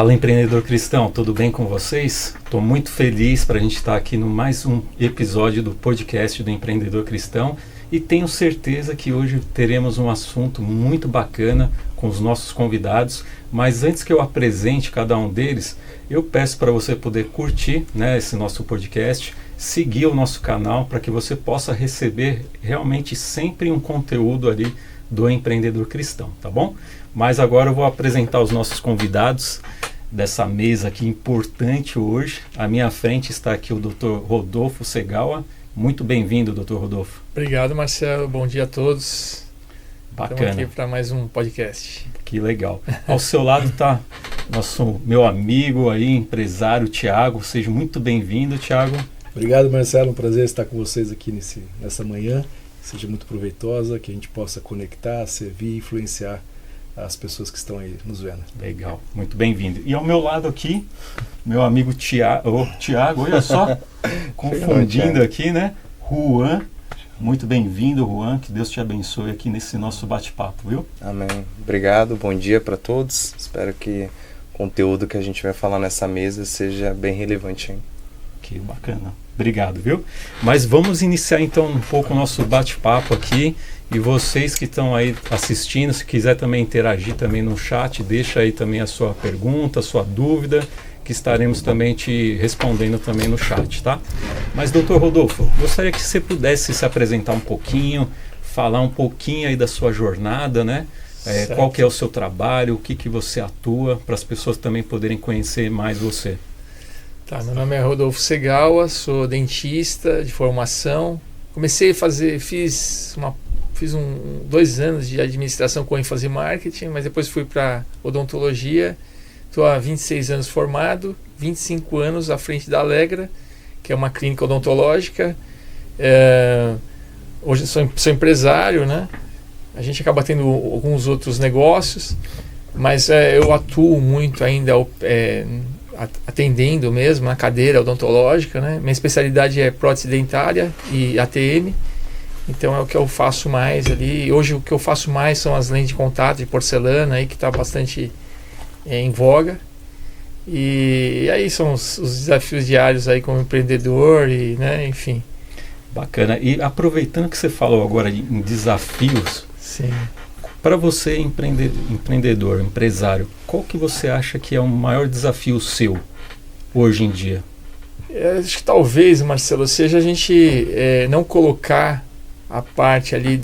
Fala, empreendedor cristão, tudo bem com vocês? Estou muito feliz para a gente estar aqui no mais um episódio do podcast do Empreendedor Cristão e tenho certeza que hoje teremos um assunto muito bacana com os nossos convidados, mas antes que eu apresente cada um deles, eu peço para você poder curtir, esse nosso podcast, seguir o nosso canal para que você possa receber realmente sempre um conteúdo ali do Empreendedor Cristão, tá bom? Mas agora eu vou apresentar os nossos convidados dessa mesa aqui importante hoje. À minha frente está aqui o Dr. Rodolfo Segawa. Muito bem-vindo, Dr. Rodolfo. Obrigado, Marcelo. Bom dia a todos. Bacana. Estamos aqui para mais um podcast. Que legal. Ao seu lado está meu amigo aí, empresário, Thiago. Seja muito bem-vindo, Thiago. Obrigado, Marcelo. Um prazer estar com vocês aqui nessa manhã. Seja muito proveitosa, que a gente possa conectar, servir e influenciar as pessoas que estão aí nos vendo. Legal, muito bem-vindo. E ao meu lado aqui, meu amigo Thiago, olha só, confundindo aqui, Juan. Muito bem-vindo, Juan, que Deus te abençoe aqui nesse nosso bate-papo, viu? Amém. Obrigado, bom dia para todos. Espero que o conteúdo que a gente vai falar nessa mesa seja bem relevante, hein? Que bacana. Obrigado, viu? Mas vamos iniciar então um pouco o nosso bate-papo aqui. E vocês que estão aí assistindo, se quiser também interagir também no chat, deixa aí também a sua pergunta, a sua dúvida, que estaremos também te respondendo também no chat, tá? Mas, doutor Rodolfo, gostaria que você pudesse se apresentar um pouquinho, falar um pouquinho aí da sua jornada, qual que é o seu trabalho, o que você atua, para as pessoas também poderem conhecer mais você. Tá, meu nome é Rodolfo Segawa, sou dentista de formação. Comecei a fiz 2 anos de administração com ênfase em marketing, mas depois fui para odontologia. Estou há 26 anos formado, 25 anos à frente da Alegra, que é uma clínica odontológica. Hoje sou empresário, A gente acaba tendo alguns outros negócios, mas eu atuo muito ainda atendendo mesmo na cadeira odontológica, Minha especialidade é prótese dentária e ATM. Então é o que eu faço mais ali. Hoje o que eu faço mais são as lentes de contato de porcelana, aí, que está bastante em voga. E aí são os desafios diários aí como empreendedor, e, enfim. Bacana. E aproveitando que você falou agora em desafios, sim, para você empreendedor, empresário, qual que você acha que é o maior desafio seu hoje em dia? Acho que talvez, Marcelo, seja a gente não colocar a parte ali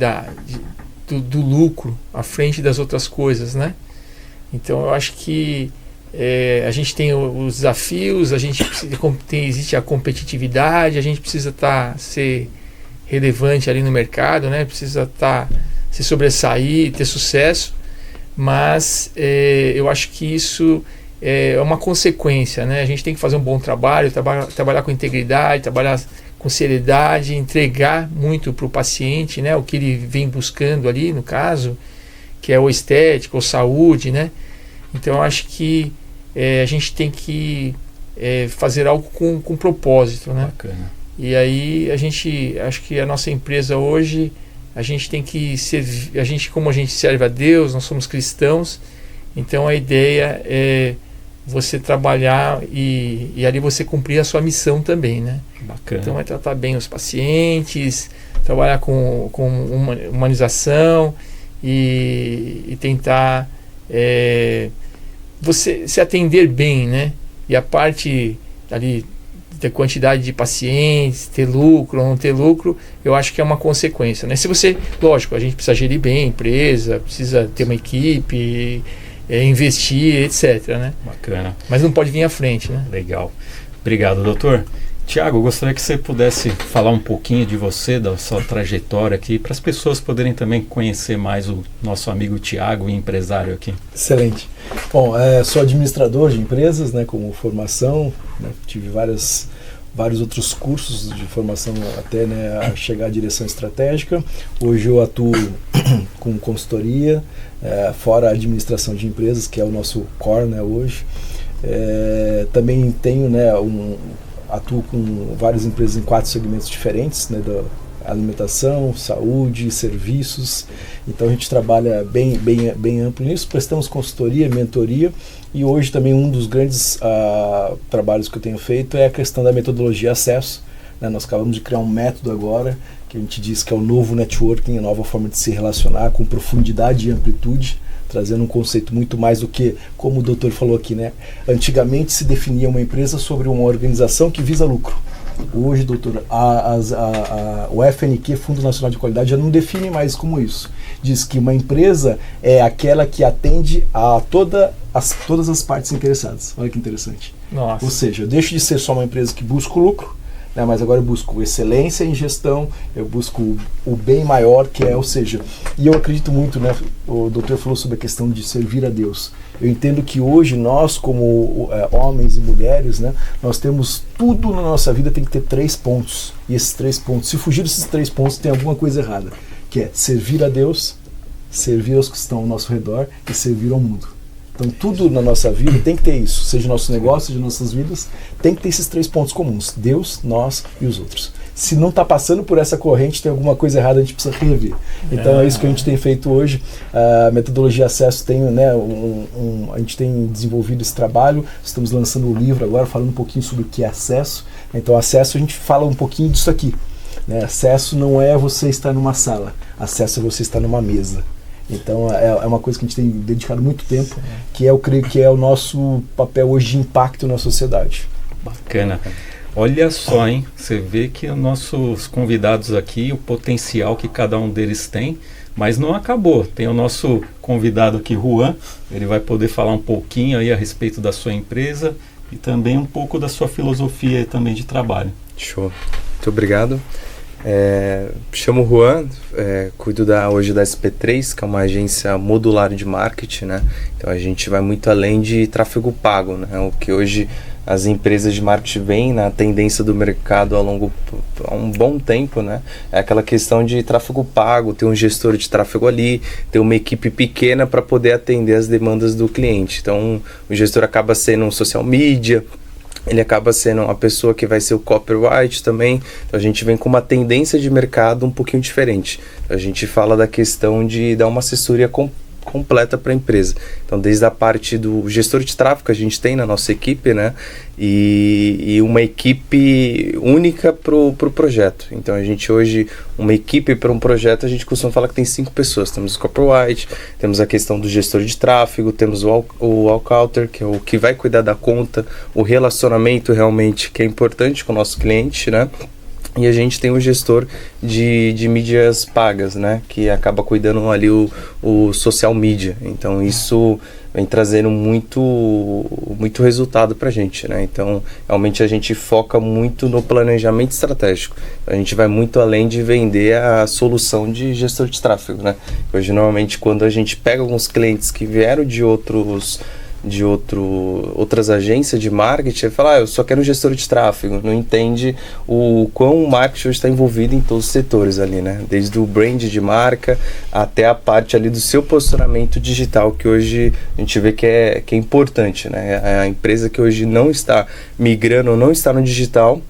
do lucro à frente das outras coisas, Então eu acho que a gente tem os desafios, existe a competitividade, a gente precisa ser relevante ali no mercado, Precisa se sobressair, ter sucesso, mas eu acho que isso é uma consequência, A gente tem que fazer um bom trabalho, trabalhar com integridade, trabalhar com seriedade, entregar muito para o paciente, o que ele vem buscando ali, no caso, que é o estético, ou saúde, Então eu acho que a gente tem que fazer algo com propósito, Bacana. E aí acho que a nossa empresa hoje, a gente tem que servir, como a gente serve a Deus, nós somos cristãos, então a ideia é você trabalhar e ali você cumprir a sua missão também, Bacana. Então é tratar bem os pacientes, trabalhar com humanização e tentar você se atender bem, E a parte ali da quantidade de pacientes, ter lucro ou não ter lucro, eu acho que é uma consequência, Se você, lógico, a gente precisa gerir bem a empresa, precisa ter uma equipe, investir, etc, Bacana. Mas não pode vir à frente, Legal. Obrigado, doutor. Tiago, gostaria que você pudesse falar um pouquinho de você, da sua trajetória aqui, para as pessoas poderem também conhecer mais o nosso amigo Tiago, empresário aqui. Excelente. Bom, sou administrador de empresas, como formação, tive vários outros cursos de formação até a chegar à direção estratégica. Hoje eu atuo com consultoria, fora a administração de empresas, que é o nosso core, hoje. Também tenho, atuo com várias empresas em 4 segmentos diferentes, alimentação, saúde, serviços. Então a gente trabalha bem amplo nisso, prestamos consultoria, mentoria, e hoje também um dos grandes trabalhos que eu tenho feito é a questão da metodologia acesso. Né? Nós acabamos de criar um método agora, que a gente diz que é o novo networking, a nova forma de se relacionar com profundidade e amplitude, trazendo um conceito muito mais do que, como o doutor falou aqui, né? Antigamente se definia uma empresa sobre uma organização que visa lucro. Hoje, doutor, o FNQ, Fundo Nacional de Qualidade, já não define mais como isso. Diz que uma empresa é aquela que atende a todas as partes interessadas. Olha que interessante. Nossa. Ou seja, eu deixo de ser só uma empresa que busca o lucro, né, mas agora eu busco excelência em gestão, eu busco o bem maior, que é, ou seja, e eu acredito muito, né, o doutor falou sobre a questão de servir a Deus. Eu entendo que hoje nós, como homens e mulheres, né, nós temos tudo na nossa vida tem que ter 3 pontos. E esses 3 pontos, se fugir desses 3 pontos, tem alguma coisa errada. Que é servir a Deus, servir aos que estão ao nosso redor e servir ao mundo. Então tudo na nossa vida tem que ter isso. Seja nosso negócio, seja nossas vidas, tem que ter esses 3 pontos comuns. Deus, nós e os outros. Se não está passando por essa corrente, tem alguma coisa errada, a gente precisa rever. Então é isso que a gente tem feito hoje. A metodologia Acesso tem, né, a gente tem desenvolvido esse trabalho, estamos lançando um livro agora falando um pouquinho sobre o que é acesso. Então acesso, a gente fala um pouquinho disso aqui. Né? Acesso não é você estar numa sala, acesso é você estar numa mesa. Então é uma coisa que a gente tem dedicado muito tempo, que eu creio que é o nosso papel hoje de impacto na sociedade. Bacana. Olha só, hein? Você vê que os nossos convidados aqui, o potencial que cada um deles tem, mas não acabou. Tem o nosso convidado aqui, Juan, ele vai poder falar um pouquinho aí a respeito da sua empresa e também um pouco da sua filosofia também de trabalho. Show. Muito obrigado. Chamo Juan, cuido hoje da SP3, que é uma agência modular de marketing, né? Então a gente vai muito além de tráfego pago, né? O que hoje as empresas de marketing veem na tendência do mercado há um bom tempo, né? É aquela questão de tráfego pago, ter um gestor de tráfego ali, ter uma equipe pequena para poder atender as demandas do cliente. Então o gestor acaba sendo um social media, ele acaba sendo uma pessoa que vai ser o copyright também. Então a gente vem com uma tendência de mercado um pouquinho diferente. A gente fala da questão de dar uma assessoria completa para a empresa. Então desde a parte do gestor de tráfego que a gente tem na nossa equipe, né, e uma equipe única para o projeto. Então a gente hoje, uma equipe para um projeto, a gente costuma falar que tem 5 pessoas. Temos o copyright, temos a questão do gestor de tráfego, temos o Allcounter, que é o que vai cuidar da conta, o relacionamento realmente que é importante com o nosso cliente, né? E a gente tem o gestor de mídias pagas, né? Que acaba cuidando ali o social media. Então isso vem trazendo muito resultado pra gente, né? Então realmente a gente foca muito no planejamento estratégico. A gente vai muito além de vender a solução de gestor de tráfego, né? Hoje normalmente quando a gente pega alguns clientes que vieram de outras agências de marketing, fala, eu só quero um gestor de tráfego, não entende o quão o marketing hoje está envolvido em todos os setores ali, né? Desde o brand de marca até a parte ali do seu posicionamento digital, que hoje a gente vê que é importante, né? A empresa que hoje não está migrando ou não está no digital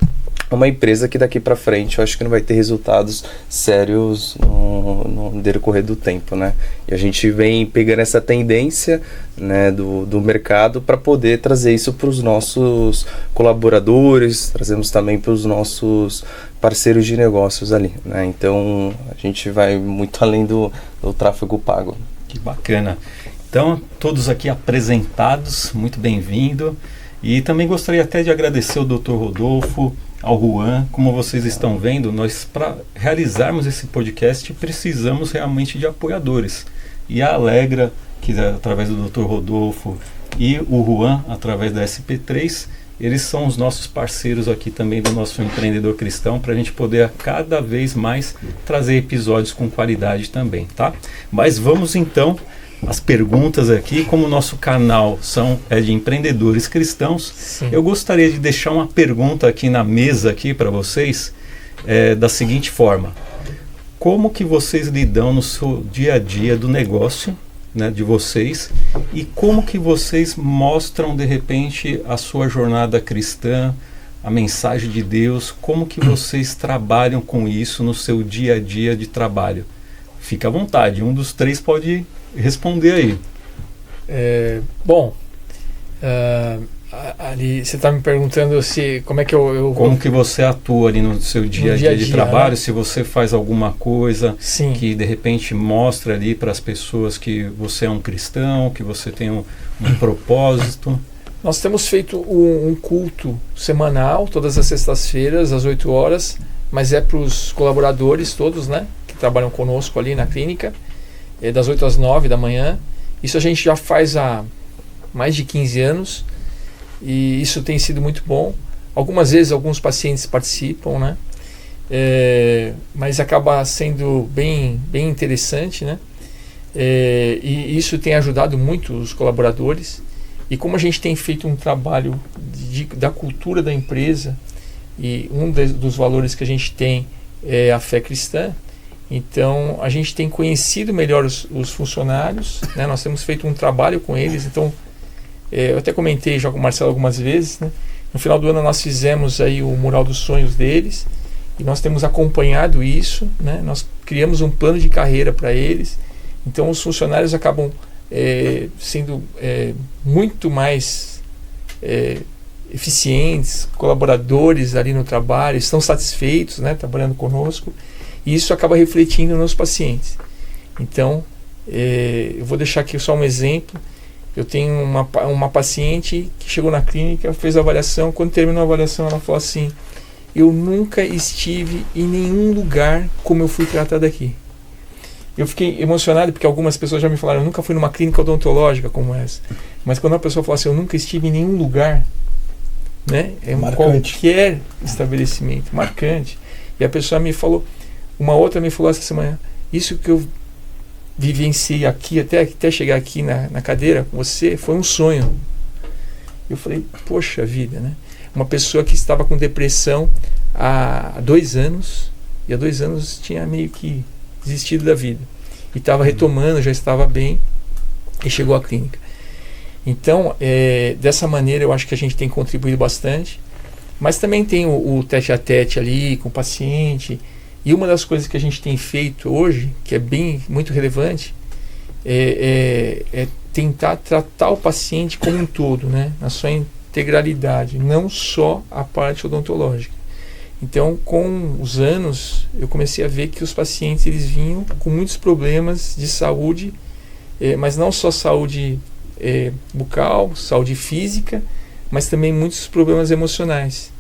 é uma empresa que daqui para frente eu acho que não vai ter resultados sérios no decorrer do tempo, né? E a gente vem pegando essa tendência, né, do mercado para poder trazer isso para os nossos colaboradores, trazemos também para os nossos parceiros de negócios ali, né? Então a gente vai muito além do tráfego pago. Que bacana. Então, todos aqui apresentados, muito bem-vindo. E também gostaria até de agradecer ao Dr. Rodolfo, ao Juan. Como vocês estão vendo, nós, para realizarmos esse podcast, precisamos realmente de apoiadores. E a Alegra, que é através do Dr. Rodolfo, e o Juan, através da SP3, eles são os nossos parceiros aqui também do nosso Empreendedor Cristão, para a gente poder cada vez mais trazer episódios com qualidade também, tá? Mas vamos então as perguntas aqui. Como o nosso canal é de empreendedores cristãos, sim, eu gostaria de deixar uma pergunta aqui na mesa aqui para vocês, da seguinte forma: como que vocês lidam no seu dia a dia do negócio, né, de vocês, e como que vocês mostram de repente a sua jornada cristã, a mensagem de Deus, como que vocês trabalham com isso no seu dia a dia de trabalho? Fica à vontade, um dos três pode responder aí. Ali você está me perguntando como é que eu como que você atua ali no seu dia a dia de trabalho, né? Se você faz alguma coisa Sim. que de repente mostra ali para as pessoas que você é um cristão, que você tem um propósito. Nós temos feito um culto semanal, todas as sextas-feiras, às 8 horas, mas é para os colaboradores todos, né, que trabalham conosco ali na clínica, das 8 às 9 da manhã. Isso a gente já faz há mais de 15 anos e isso tem sido muito bom. Algumas vezes alguns pacientes participam, né, mas acaba sendo bem interessante, né, e isso tem ajudado muito os colaboradores. E como a gente tem feito um trabalho da cultura da empresa, e dos valores que a gente tem é a fé cristã, então a gente tem conhecido melhor os funcionários, né? Nós temos feito um trabalho com eles. Então, eu até comentei já com o Marcelo algumas vezes, né? No final do ano nós fizemos aí o mural dos sonhos deles, e nós temos acompanhado isso, né? Nós criamos um plano de carreira para eles, então os funcionários acabam sendo muito mais eficientes, colaboradores ali no trabalho, estão satisfeitos, né, trabalhando conosco, e isso acaba refletindo nos pacientes. Então, eu vou deixar aqui só um exemplo. Eu tenho uma paciente que chegou na clínica, fez a avaliação. Quando terminou a avaliação, ela falou assim: eu nunca estive em nenhum lugar como eu fui tratada aqui. Eu fiquei emocionado porque algumas pessoas já me falaram: eu nunca fui numa clínica odontológica como essa. Mas quando a pessoa fala assim: eu nunca estive em nenhum lugar, né? Qualquer estabelecimento, marcante. E a pessoa me falou, uma outra me falou essa semana: isso que eu vivenciei aqui, até chegar aqui na cadeira com você, foi um sonho. Eu falei: poxa vida, né? Uma pessoa que estava com depressão há 2 anos, e há 2 anos tinha meio que desistido da vida, e estava retomando, já estava bem, e chegou à clínica. Então, dessa maneira eu acho que a gente tem contribuído bastante, mas também tem o tete-a-tete ali com o paciente. E uma das coisas que a gente tem feito hoje, que é muito relevante, é tentar tratar o paciente como um todo, né, na sua integralidade, não só a parte odontológica. Então, com os anos, eu comecei a ver que os pacientes eles vinham com muitos problemas de saúde, mas não só saúde bucal, saúde física, mas também muitos problemas emocionais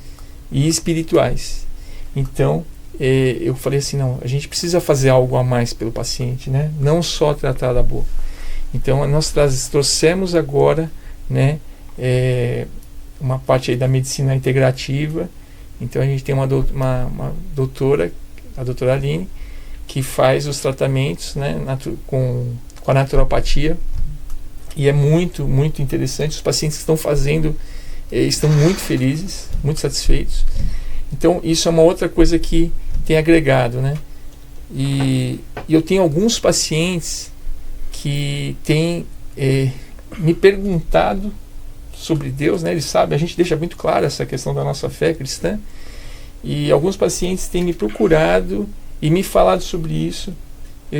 e espirituais. Então, eu falei assim: não, a gente precisa fazer algo a mais pelo paciente, né? Não só tratar da boca. Então, nós trouxemos agora, né, uma parte aí da medicina integrativa. Então a gente tem uma doutora, a doutora Aline, que faz os tratamentos, né, com a naturopatia, e é muito interessante. Os pacientes que estão fazendo estão muito felizes, muito satisfeitos. Então isso é uma outra coisa que tem agregado, né? E eu tenho alguns pacientes que têm me perguntado sobre Deus, né? Eles sabem, a gente deixa muito claro essa questão da nossa fé cristã, e alguns pacientes têm me procurado e me falado sobre isso.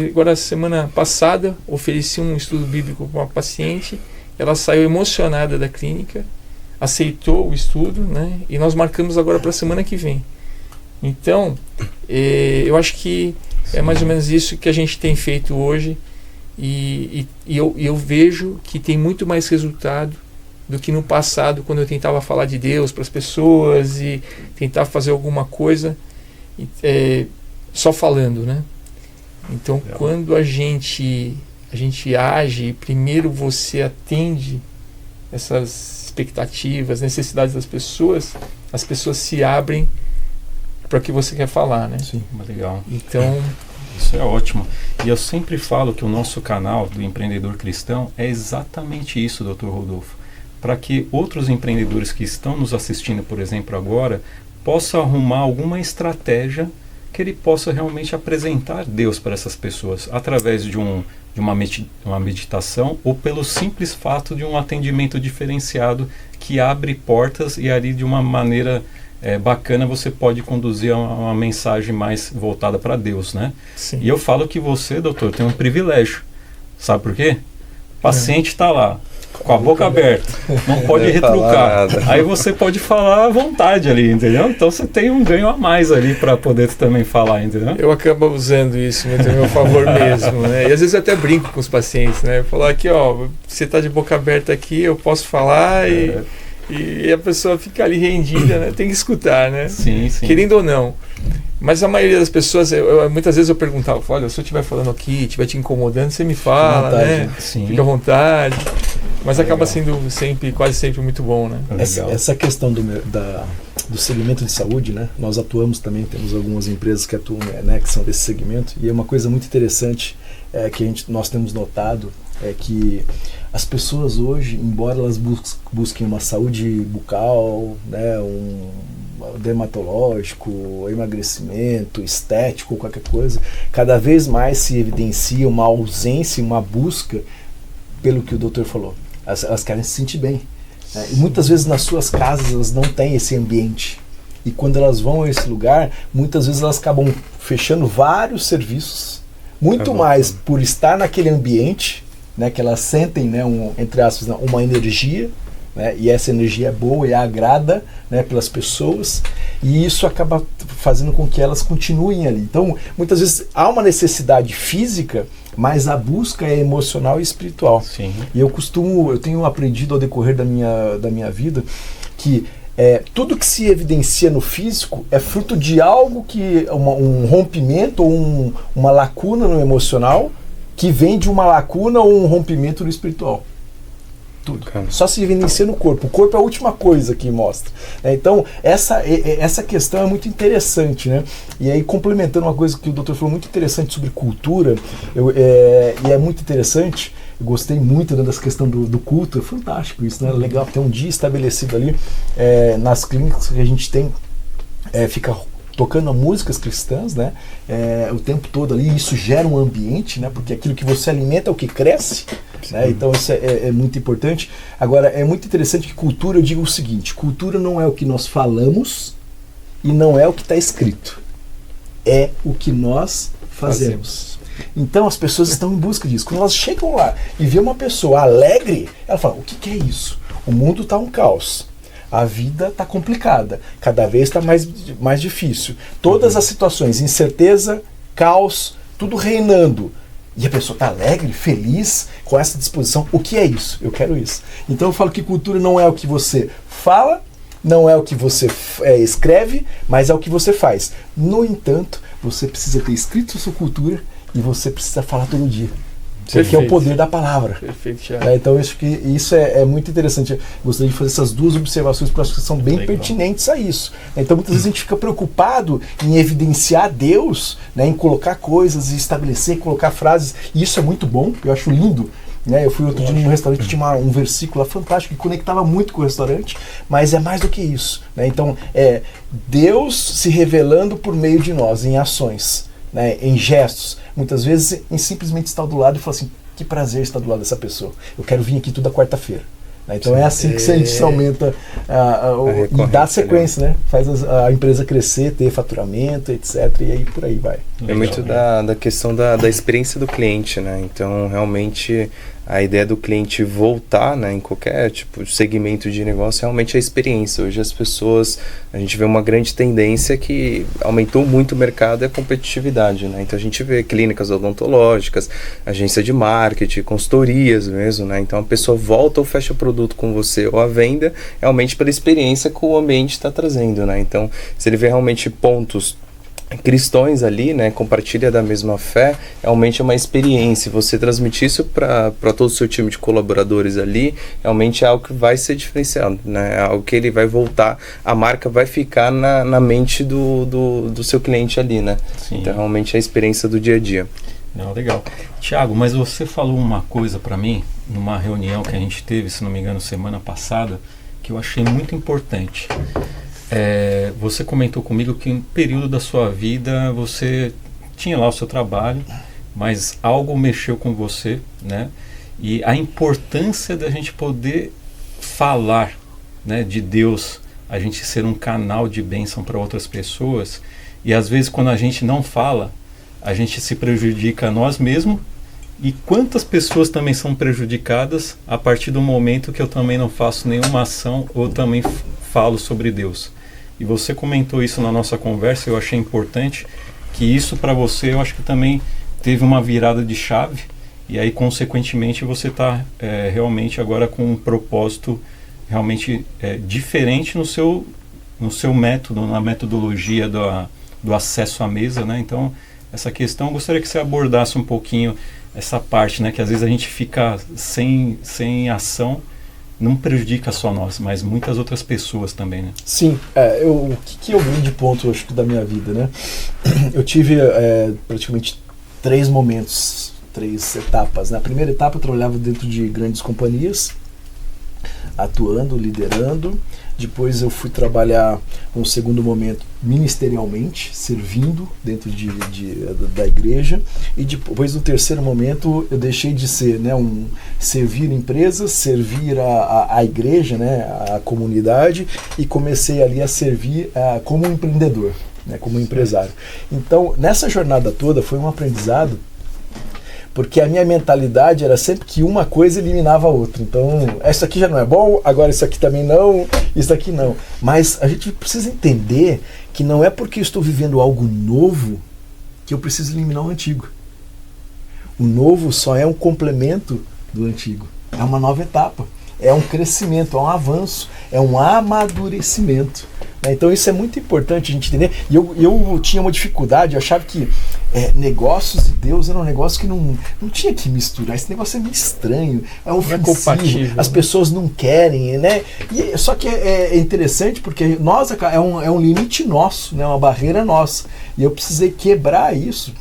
Agora, semana passada, ofereci um estudo bíblico para uma paciente, ela saiu emocionada da clínica, aceitou o estudo, né? E nós marcamos agora para a semana que vem. Então, eu acho que é mais ou menos isso que a gente tem feito hoje, e eu vejo que tem muito mais resultado do que no passado, quando eu tentava falar de Deus para as pessoas e tentar fazer alguma coisa só falando, né? Então, quando a gente age, primeiro você atende essas expectativas, necessidades das pessoas, as pessoas se abrem para o que você quer falar, né? Sim, legal. Então, isso é ótimo. E eu sempre falo que o nosso canal do Empreendedor Cristão é exatamente isso, Dr. Rodolfo. Para que outros empreendedores que estão nos assistindo, por exemplo, agora, possam arrumar alguma estratégia que ele possa realmente apresentar Deus para essas pessoas, através de uma meditação, ou pelo simples fato de um atendimento diferenciado que abre portas, e ali de uma maneira bacana, você pode conduzir uma mensagem mais voltada para Deus, né? Sim. E eu falo que você, doutor, tem um privilégio. Sabe por quê? O paciente está lá, com a boca aberta, não pode retrucar. Aí você pode falar à vontade ali, entendeu? Então você tem um ganho a mais ali para poder também falar, entendeu? Eu acabo usando isso muito a meu favor mesmo, né? E às vezes eu até brinco com os pacientes, né? Falar aqui, ó, você está de boca aberta aqui, eu posso falar e a pessoa fica ali rendida, né? Tem que escutar, né? Sim, sim. Querendo ou não. Mas a maioria das pessoas, muitas vezes eu perguntava, olha, se eu estiver falando aqui, estiver te incomodando, você me fala, né? Sim. Fica à vontade. Mas acaba sendo sempre, quase sempre muito bom, né? Essa questão do segmento de saúde, né? Nós atuamos também, temos algumas empresas que atuam, né, que são desse segmento, e é uma coisa muito interessante que nós temos notado, é que as pessoas hoje, embora elas busquem uma saúde bucal, né, um dermatológico, emagrecimento, estético, qualquer coisa, cada vez mais se evidencia uma ausência, uma busca pelo que o doutor falou. Elas querem se sentir bem. Né? E muitas vezes nas suas casas elas não têm esse ambiente. E quando elas vão a esse lugar, muitas vezes elas acabam fechando vários serviços, muito mais por estar naquele ambiente, né, que elas sentem, né, entre aspas, uma energia, né, e essa energia é boa e agrada, né, pelas pessoas, e isso acaba fazendo com que elas continuem ali. Então, muitas vezes há uma necessidade física, mas a busca é emocional e espiritual. Sim. E eu tenho aprendido ao decorrer da minha vida que tudo que se evidencia no físico é fruto de algo que um rompimento ou uma lacuna no emocional que vem de uma lacuna ou um rompimento no espiritual. Tudo. Só se evidencia no corpo. O corpo é a última coisa que mostra. Então, essa questão é muito interessante, né? E aí, complementando uma coisa que o doutor falou muito interessante sobre cultura, e é muito interessante, eu gostei muito dessa questão do culto, é fantástico isso, né? Legal ter um dia estabelecido ali nas clínicas que a gente tem, fica tocando músicas cristãs, né? O tempo todo ali, isso gera um ambiente, né? Porque aquilo que você alimenta é o que cresce, né? Então isso é muito importante. Agora, é muito interessante que cultura, eu digo o seguinte, cultura não é o que nós falamos e não é o que está escrito, é o que nós fazemos. Então as pessoas estão em busca disso. Quando elas chegam lá e vê uma pessoa alegre, ela fala, o que é isso? O mundo está um caos. A vida está complicada, cada vez está mais difícil. Todas as situações, incerteza, caos, tudo reinando. E a pessoa está alegre, feliz, com essa disposição. O que é isso? Eu quero isso. Então eu falo que cultura não é o que você fala, não é o que você escreve, mas é o que você faz. No entanto, você precisa ter escrito a sua cultura e você precisa falar todo dia. Porque é o poder da palavra. Perfeito, Thiago. Então isso é muito interessante. Eu gostaria de fazer essas duas observações porque são bem pertinentes a isso. Então muitas vezes a gente fica preocupado em evidenciar Deus, né, em colocar coisas, estabelecer, colocar frases. E isso é muito bom, eu acho lindo. Né? Eu fui outro dia num restaurante que tinha um versículo lá fantástico que conectava muito com o restaurante, mas é mais do que isso. Né? Então Deus se revelando por meio de nós, em ações, né, em gestos, muitas vezes em simplesmente estar do lado e falar assim, que prazer estar do lado dessa pessoa, eu quero vir aqui toda quarta-feira. Né? Então é assim que a gente aumenta e dá sequência, né? Faz a empresa crescer, ter faturamento, etc. E aí por aí vai. É muito da questão da experiência do cliente, né? Então realmente a ideia do cliente voltar, né, em qualquer tipo de segmento de negócio, realmente é a experiência. Hoje as pessoas, a gente vê uma grande tendência que aumentou muito o mercado, é a competitividade, né? Então a gente vê clínicas odontológicas, agência de marketing, consultorias mesmo, né? Então a pessoa volta ou fecha o produto com você ou a venda, realmente pela experiência que o ambiente está trazendo, né? Então se ele vê realmente pontos cristãos ali, né, compartilha da mesma fé, realmente é uma experiência. Você transmitir isso para todo o seu time de colaboradores ali, realmente é algo que vai ser diferenciado, né, é algo que ele vai voltar, a marca vai ficar na mente do seu cliente ali, né. Sim. Então realmente é a experiência do dia a dia. Não, legal. Tiago, mas você falou uma coisa para mim, numa reunião que a gente teve, se não me engano, semana passada, que eu achei muito importante. Você comentou comigo que em um período da sua vida você tinha lá o seu trabalho, mas algo mexeu com você, né? E a importância da gente poder falar, né, de Deus a gente ser um canal de bênção para outras pessoas, e às vezes quando a gente não fala, a gente se prejudica a nós mesmos, e quantas pessoas também são prejudicadas a partir do momento que eu também não faço nenhuma ação ou também falo sobre Deus. E você comentou isso na nossa conversa, eu achei importante, que isso para você eu acho que também teve uma virada de chave, e aí consequentemente você está realmente agora com um propósito realmente diferente no seu método, na metodologia do acesso à mesa, né? Então, essa questão, eu gostaria que você abordasse um pouquinho essa parte, né? Que às vezes a gente fica sem ação, não prejudica só nós, mas muitas outras pessoas também, né? Sim, o que é o grande ponto, eu acho, da minha vida, né? Eu tive praticamente 3 momentos, 3 etapas. Na primeira etapa eu trabalhava dentro de grandes companhias, atuando, liderando. Depois eu fui trabalhar no segundo momento ministerialmente, servindo dentro da igreja. E depois no terceiro momento eu deixei de ser, né, servir empresas, servir a igreja, né, a comunidade, e comecei ali a servir como empreendedor, né, como empresário. Então nessa jornada toda foi um aprendizado, porque a minha mentalidade era sempre que uma coisa eliminava a outra. Então, isso aqui já não é bom, agora isso aqui também não, isso aqui não. Mas a gente precisa entender que não é porque eu estou vivendo algo novo que eu preciso eliminar o antigo. O novo só é um complemento do antigo. É uma nova etapa, é um crescimento, é um avanço, é um amadurecimento. Então isso é muito importante a gente entender. E eu tinha uma dificuldade, eu achava que negócios e Deus era um negócio que não tinha que misturar. Esse negócio é meio estranho, é ofensivo, as pessoas não querem, né? Só que é interessante porque nós é um limite nosso, né? Uma barreira nossa. E eu precisei quebrar isso.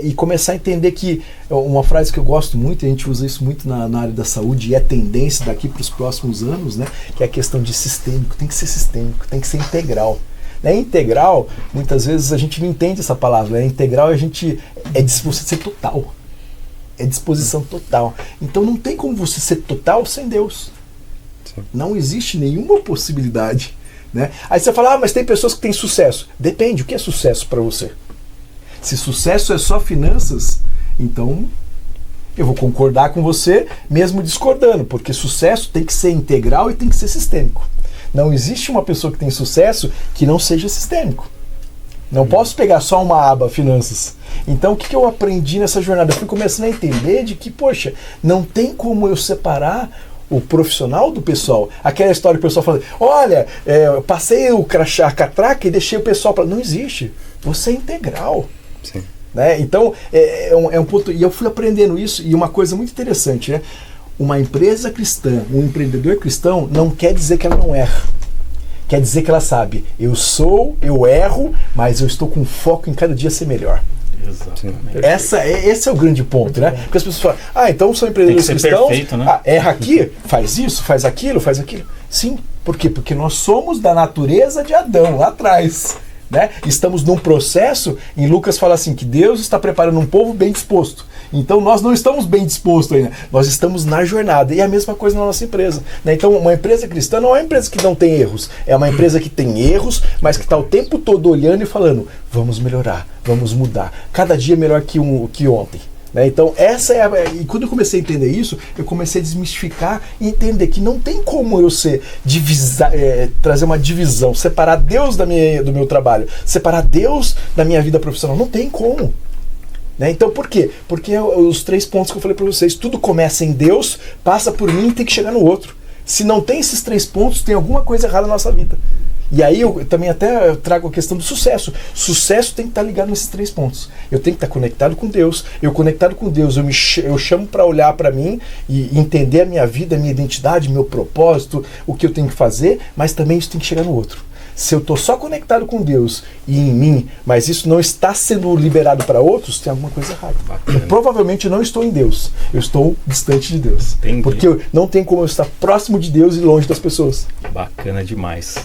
E começar a entender que uma frase que eu gosto muito, a gente usa isso muito na área da saúde, e é tendência daqui para os próximos anos, né, que é a questão de sistêmico. Tem que ser sistêmico, tem que ser integral. Né? Integral, muitas vezes a gente não entende essa palavra, né? Integral é disposição ser total, é disposição total. Então não tem como você ser total sem Deus. Sim. Não existe nenhuma possibilidade. Né? Aí você fala, mas tem pessoas que têm sucesso. Depende, o que é sucesso para você? Se sucesso é só finanças, então eu vou concordar com você, mesmo discordando, porque sucesso tem que ser integral e tem que ser sistêmico. Não existe uma pessoa que tem sucesso que não seja sistêmico. Não posso pegar só uma aba, finanças. Então o que eu aprendi nessa jornada? Eu fui começando a entender de que, poxa, não tem como eu separar o profissional do pessoal. Aquela história que o pessoal fala, olha, eu passei a catraca e deixei o pessoal para... Não existe. Você é integral. Sim. Né? Então, é um ponto. E eu fui aprendendo isso, e uma coisa muito interessante, né? Uma empresa cristã, um empreendedor cristão, não quer dizer que ela não erra. Quer dizer que ela sabe, eu erro, mas eu estou com foco em cada dia ser melhor. Exatamente. Esse é o grande ponto, né? Porque as pessoas falam, então sou empreendedor cristão, perfeito, né? Erra aqui, faz isso, faz aquilo. Sim, por quê? Porque nós somos da natureza de Adão, lá atrás. Né? Estamos num processo, em Lucas fala assim, que Deus está preparando um povo bem disposto. Então nós não estamos bem dispostos ainda, nós estamos na jornada. E é a mesma coisa na nossa empresa. Né? Então uma empresa cristã não é uma empresa que não tem erros, é uma empresa que tem erros, mas que está o tempo todo olhando e falando, vamos melhorar, vamos mudar. Cada dia melhor que ontem. Né? Então e quando eu comecei a entender isso, eu comecei a desmistificar e entender que não tem como eu trazer uma divisão, separar Deus do meu trabalho, separar Deus da minha vida profissional. Não tem como. Né? Então por quê? Porque os 3 pontos que eu falei para vocês, tudo começa em Deus, passa por mim e tem que chegar no outro. Se não tem esses 3 pontos, tem alguma coisa errada na nossa vida. E aí eu também até trago a questão do sucesso. Sucesso tem que estar ligado nesses 3 pontos. Eu tenho que estar conectado com Deus. Eu conectado com Deus, eu chamo para olhar para mim e entender a minha vida, a minha identidade, meu propósito, o que eu tenho que fazer, mas também isso tem que chegar no outro. Se eu estou só conectado com Deus e em mim, mas isso não está sendo liberado para outros, tem alguma coisa errada. Eu provavelmente não estou em Deus. Eu estou distante de Deus. Entendi. Porque não tem como eu estar próximo de Deus e longe das pessoas. Bacana demais.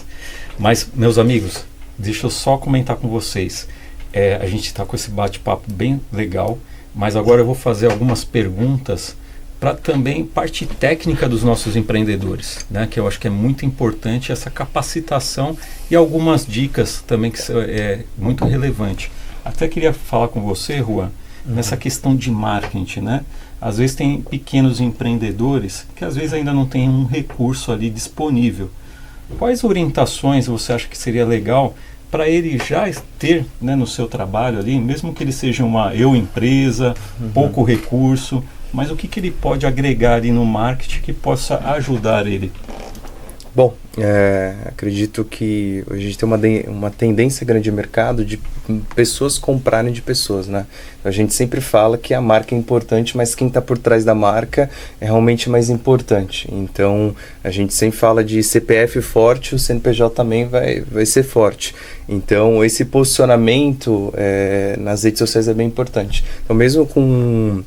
Mas, meus amigos, deixa eu só comentar com vocês. A gente está com esse bate-papo bem legal, mas agora eu vou fazer algumas perguntas para também parte técnica dos nossos empreendedores, né? Que eu acho que é muito importante essa capacitação e algumas dicas também que é muito relevante. Até queria falar com você, Juan, nessa questão de marketing, né? Às vezes tem pequenos empreendedores que às vezes ainda não tem um recurso ali disponível. Quais orientações você acha que seria legal para ele já ter, né, no seu trabalho ali, mesmo que ele seja uma empresa, pouco recurso, mas o que ele pode agregar ali no marketing que possa ajudar ele? Bom, acredito que hoje a gente tem uma tendência grande de mercado de pessoas comprarem de pessoas, né? A gente sempre fala que a marca é importante, mas quem está por trás da marca é realmente mais importante. Então, a gente sempre fala de CPF forte, o CNPJ também vai ser forte. Então, esse posicionamento nas redes sociais é bem importante. Então, mesmo com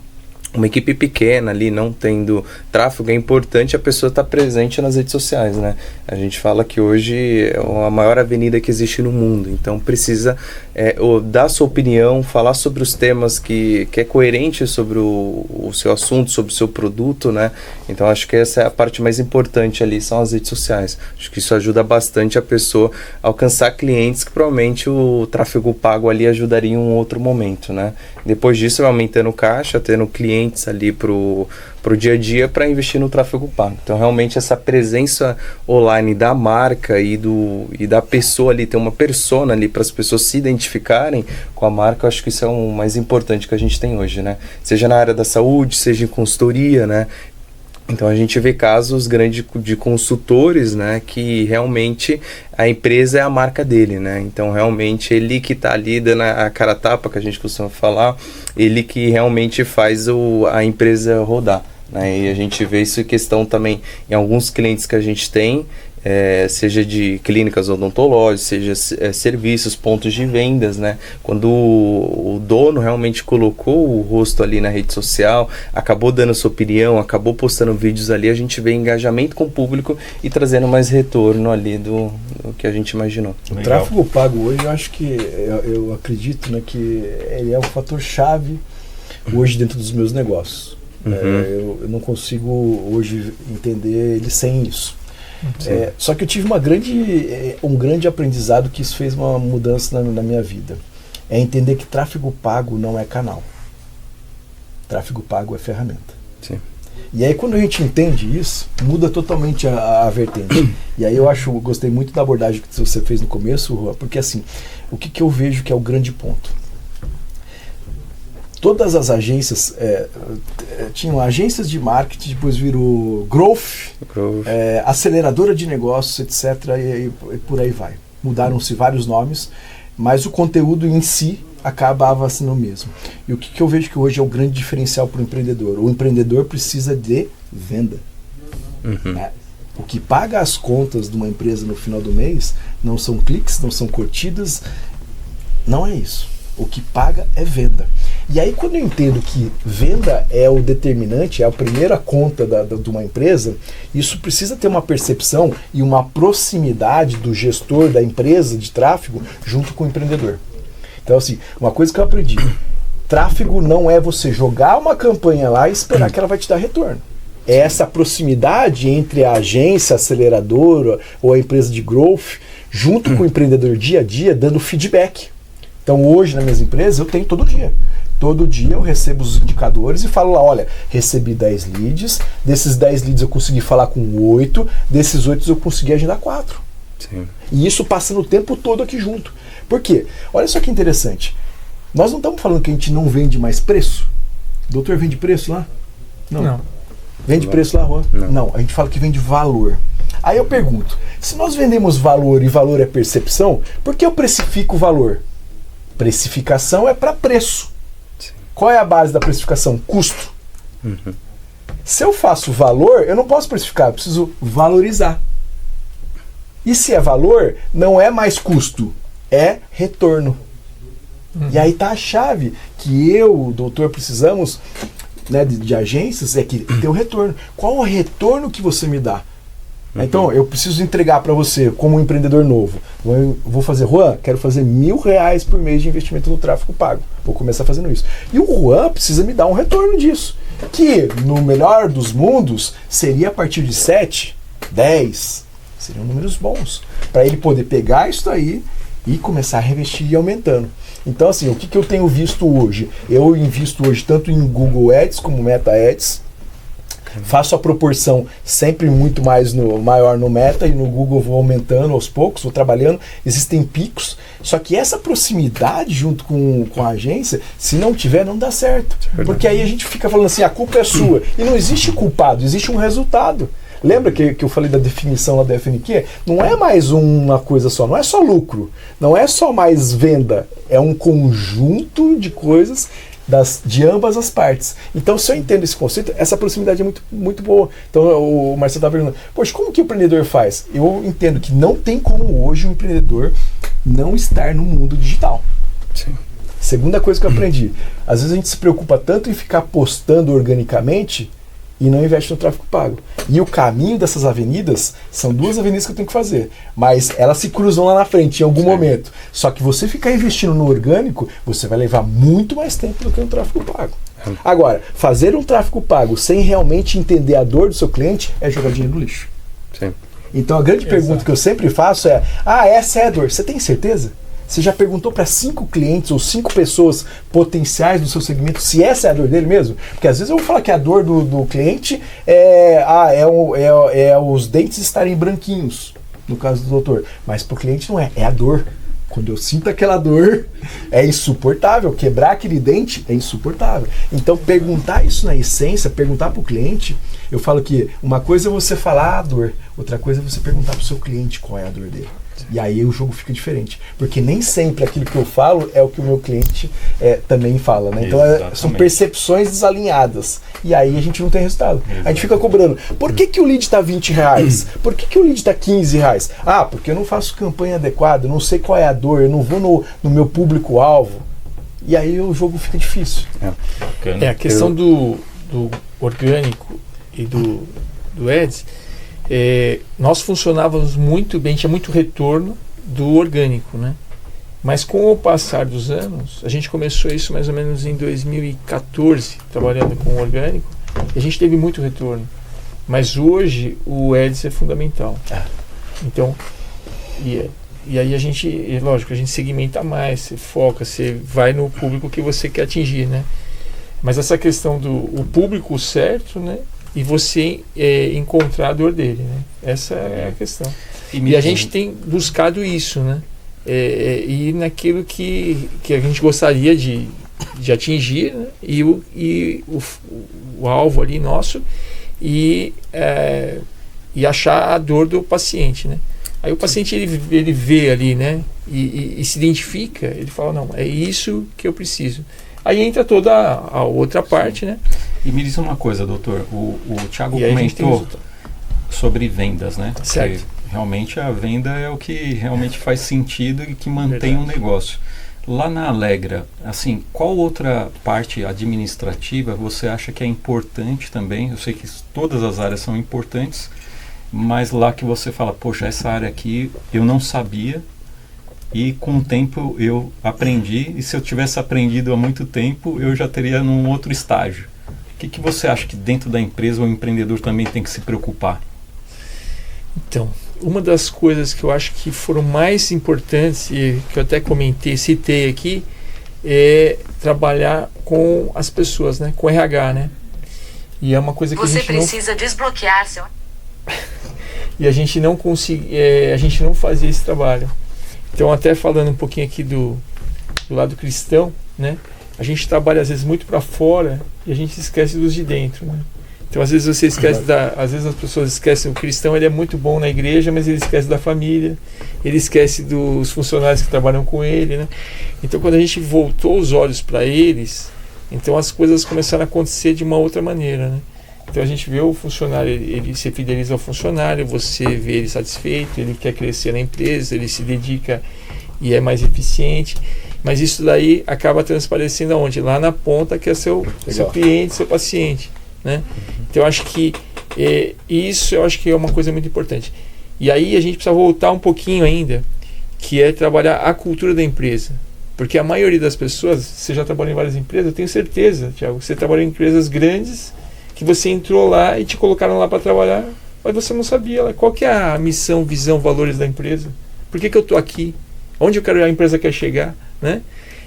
uma equipe pequena ali, não tendo tráfego, é importante a pessoa estar presente nas redes sociais, né? A gente fala que hoje é a maior avenida que existe no mundo, então precisa dar sua opinião, falar sobre os temas que é coerente sobre o seu assunto, sobre o seu produto, né? Então acho que essa é a parte mais importante ali, são as redes sociais. Acho que isso ajuda bastante a pessoa a alcançar clientes que provavelmente o tráfego pago ali ajudaria em um outro momento, né? Depois disso, vai aumentando caixa, tendo clientes ali pro dia a dia para investir no tráfego pago. Então realmente essa presença online da marca e da pessoa ali, ter uma persona ali para as pessoas se identificarem com a marca, eu acho que isso é o mais importante que a gente tem hoje, né? Seja na área da saúde, seja em consultoria, né? Então a gente vê casos grandes de consultores, né, que realmente a empresa é a marca dele, né? Então realmente ele que está ali dando a cara a tapa, que a gente costuma falar, ele que realmente faz a empresa rodar, né? E a gente vê isso em questão também em alguns clientes que a gente tem, seja de clínicas odontológicas, seja serviços, pontos de vendas, né? Quando o dono realmente colocou o rosto ali na rede social, acabou dando sua opinião, acabou postando vídeos ali, a gente vê engajamento com o público e trazendo mais retorno ali do que a gente imaginou. O tráfego pago hoje, eu acho que, eu acredito, né, que ele é um fator chave hoje dentro dos meus negócios. Eu não consigo hoje entender ele sem isso. Só que eu tive um grande aprendizado que isso fez uma mudança na minha vida. É entender que tráfego pago não é canal. Tráfego pago é ferramenta. Sim. E aí quando a gente entende isso, muda totalmente a vertente. E aí eu gostei muito da abordagem que você fez no começo, Juan, porque assim, o que eu vejo que é o grande ponto? Todas as agências tinham agências de marketing, depois virou growth. Aceleradora de negócios, etc. E por aí vai. Mudaram-se vários nomes, mas o conteúdo em si acabava sendo o mesmo. E o que eu vejo que hoje é o grande diferencial para o empreendedor? O empreendedor precisa de venda. Né? O que paga as contas de uma empresa no final do mês não são cliques, não são curtidas, não é isso. O que paga é venda. E aí quando eu entendo que venda é o determinante, é a primeira conta de uma empresa, isso precisa ter uma percepção e uma proximidade do gestor da empresa de tráfego junto com o empreendedor. Então assim, uma coisa que eu aprendi, tráfego não é você jogar uma campanha lá e esperar que ela vai te dar retorno. É essa proximidade entre a agência, a aceleradora ou a empresa de growth, junto com o empreendedor dia a dia, dando feedback. Então hoje nas minhas empresas eu tenho todo dia. Todo dia eu recebo os indicadores e falo lá, olha, recebi 10 leads, desses 10 leads eu consegui falar com 8, desses 8 eu consegui agendar 4. Sim. E isso passando o tempo todo aqui junto. Por quê? Olha só que interessante. Nós não estamos falando que a gente não vende mais preço? O doutor vende preço lá? Não. Vende preço lá, Juan? Não, a gente fala que vende valor. Aí eu pergunto, se nós vendemos valor e valor é percepção, por que eu precifico o valor? Precificação é para preço. Sim. Qual é a base da precificação? Custo. Se eu faço valor, eu não posso precificar, eu preciso valorizar. E se é valor, não é mais custo, é retorno. E aí está a chave que o doutor, precisamos, né, de agências, é que ter o retorno. Qual o retorno que você me dá? Então, eu preciso entregar para você, como um empreendedor novo. Eu vou fazer, Juan, quero fazer R$1.000 por mês de investimento no tráfego pago. Vou começar fazendo isso. E o Juan precisa me dar um retorno disso. Que, no melhor dos mundos, seria a partir de 7, 10, seriam números bons, para ele poder pegar isso aí e começar a revestir e ir aumentando. Então, assim, o que eu tenho visto hoje? Eu invisto hoje tanto em Google Ads como Meta Ads. Faço a proporção sempre muito maior no Meta, e no Google vou aumentando aos poucos, vou trabalhando. Existem picos, só que essa proximidade junto com a agência, se não tiver, não dá certo. Porque aí a gente fica falando assim, a culpa é sua. E não existe culpado, existe um resultado. Lembra que eu falei da definição lá da FNQ? Não é mais uma coisa só, não é só lucro, não é só mais venda, é um conjunto de coisas de ambas as partes. Então, se eu entendo esse conceito, essa proximidade é muito, muito boa. Então, o Marcelo estava perguntando, poxa, como que o empreendedor faz? Eu entendo que não tem como hoje um empreendedor não estar no mundo digital. Sim. Segunda coisa que eu aprendi, às vezes a gente se preocupa tanto em ficar postando organicamente e não investe no tráfego pago. E o caminho dessas avenidas, são 2 avenidas que eu tenho que fazer, mas elas se cruzam lá na frente em algum momento. Só que você ficar investindo no orgânico, você vai levar muito mais tempo do que no tráfego pago. Agora, fazer um tráfego pago sem realmente entender a dor do seu cliente é jogar dinheiro no lixo. Sim. Então a grande pergunta que eu sempre faço é, essa é a dor, você tem certeza? Você já perguntou para 5 clientes ou 5 pessoas potenciais do seu segmento se essa é a dor dele mesmo? Porque às vezes eu vou falar que a dor do cliente é os dentes estarem branquinhos, no caso do doutor. Mas para o cliente não é a dor. Quando eu sinto aquela dor, é insuportável. Quebrar aquele dente é insuportável. Então, perguntar isso na essência, perguntar para o cliente, eu falo que uma coisa é você falar a dor, outra coisa é você perguntar para o seu cliente qual é a dor dele. E aí o jogo fica diferente. Porque nem sempre aquilo que eu falo é o que o meu cliente também fala, né? Então são percepções desalinhadas. E aí a gente não tem resultado. Exatamente. A gente fica cobrando. Por que o lead está R$20? Por que o lead está R$15? Ah, porque eu não faço campanha adequada, eu não sei qual é a dor, eu não vou no meu público-alvo. E aí o jogo fica difícil. A questão do orgânico e do Ads, nós funcionávamos muito bem, tinha muito retorno do orgânico, né? Mas com o passar dos anos, a gente começou isso mais ou menos em 2014, trabalhando com o orgânico, e a gente teve muito retorno. Mas hoje o Ads é fundamental. Então, e aí a gente, lógico, a gente segmenta mais, você foca, você vai no público que você quer atingir, né? Mas essa questão do público certo, né? E você encontrar a dor dele, né? Essa é a questão. E a gente tem buscado isso, né? E naquilo que a gente gostaria de atingir, né? E o alvo ali nosso e achar a dor do paciente, né? Aí o paciente ele vê ali, né? E se identifica, ele fala, não, é isso que eu preciso. Aí entra toda a outra parte, né? E me diz uma coisa, doutor, o Thiago comentou sobre vendas, né? Certo. Porque realmente a venda é o que realmente faz sentido e que mantém um negócio. Lá na Alegra, assim, qual outra parte administrativa você acha que é importante também? Eu sei que todas as áreas são importantes, mas lá que você fala, poxa, essa área aqui eu não sabia, e com o tempo eu aprendi, e se eu tivesse aprendido há muito tempo, eu já teria num outro estágio. O que você acha que dentro da empresa o empreendedor também tem que se preocupar? Então, uma das coisas que eu acho que foram mais importantes, e que eu até citei aqui, é trabalhar com as pessoas, né? Com RH, né? E é uma coisa que você precisa desbloquear seu... E a gente não a gente não fazia esse trabalho. Então, até falando um pouquinho aqui do lado cristão, né? A gente trabalha às vezes muito para fora e a gente esquece dos de dentro, né? Então às vezes você esquece às vezes as pessoas esquecem, o cristão ele é muito bom na igreja, mas ele esquece da família, ele esquece dos funcionários que trabalham com ele, né? Então quando a gente voltou os olhos para eles, então as coisas começaram a acontecer de uma outra maneira, né? Então a gente vê o funcionário, ele se fideliza ao funcionário, você vê ele satisfeito, ele quer crescer na empresa, ele se dedica e é mais eficiente. Mas isso daí acaba transparecendo aonde? Lá na ponta, que é seu cliente, seu paciente, né? Então eu acho que isso eu acho que é uma coisa muito importante. E aí a gente precisa voltar um pouquinho ainda, que é trabalhar a cultura da empresa. Porque a maioria das pessoas, você já trabalhou em várias empresas, eu tenho certeza, Thiago, você trabalhou em empresas grandes que você entrou lá e te colocaram lá para trabalhar, mas você não sabia qual que é a missão, visão, valores da empresa. Por que eu estou aqui? Onde a empresa quer chegar? Né?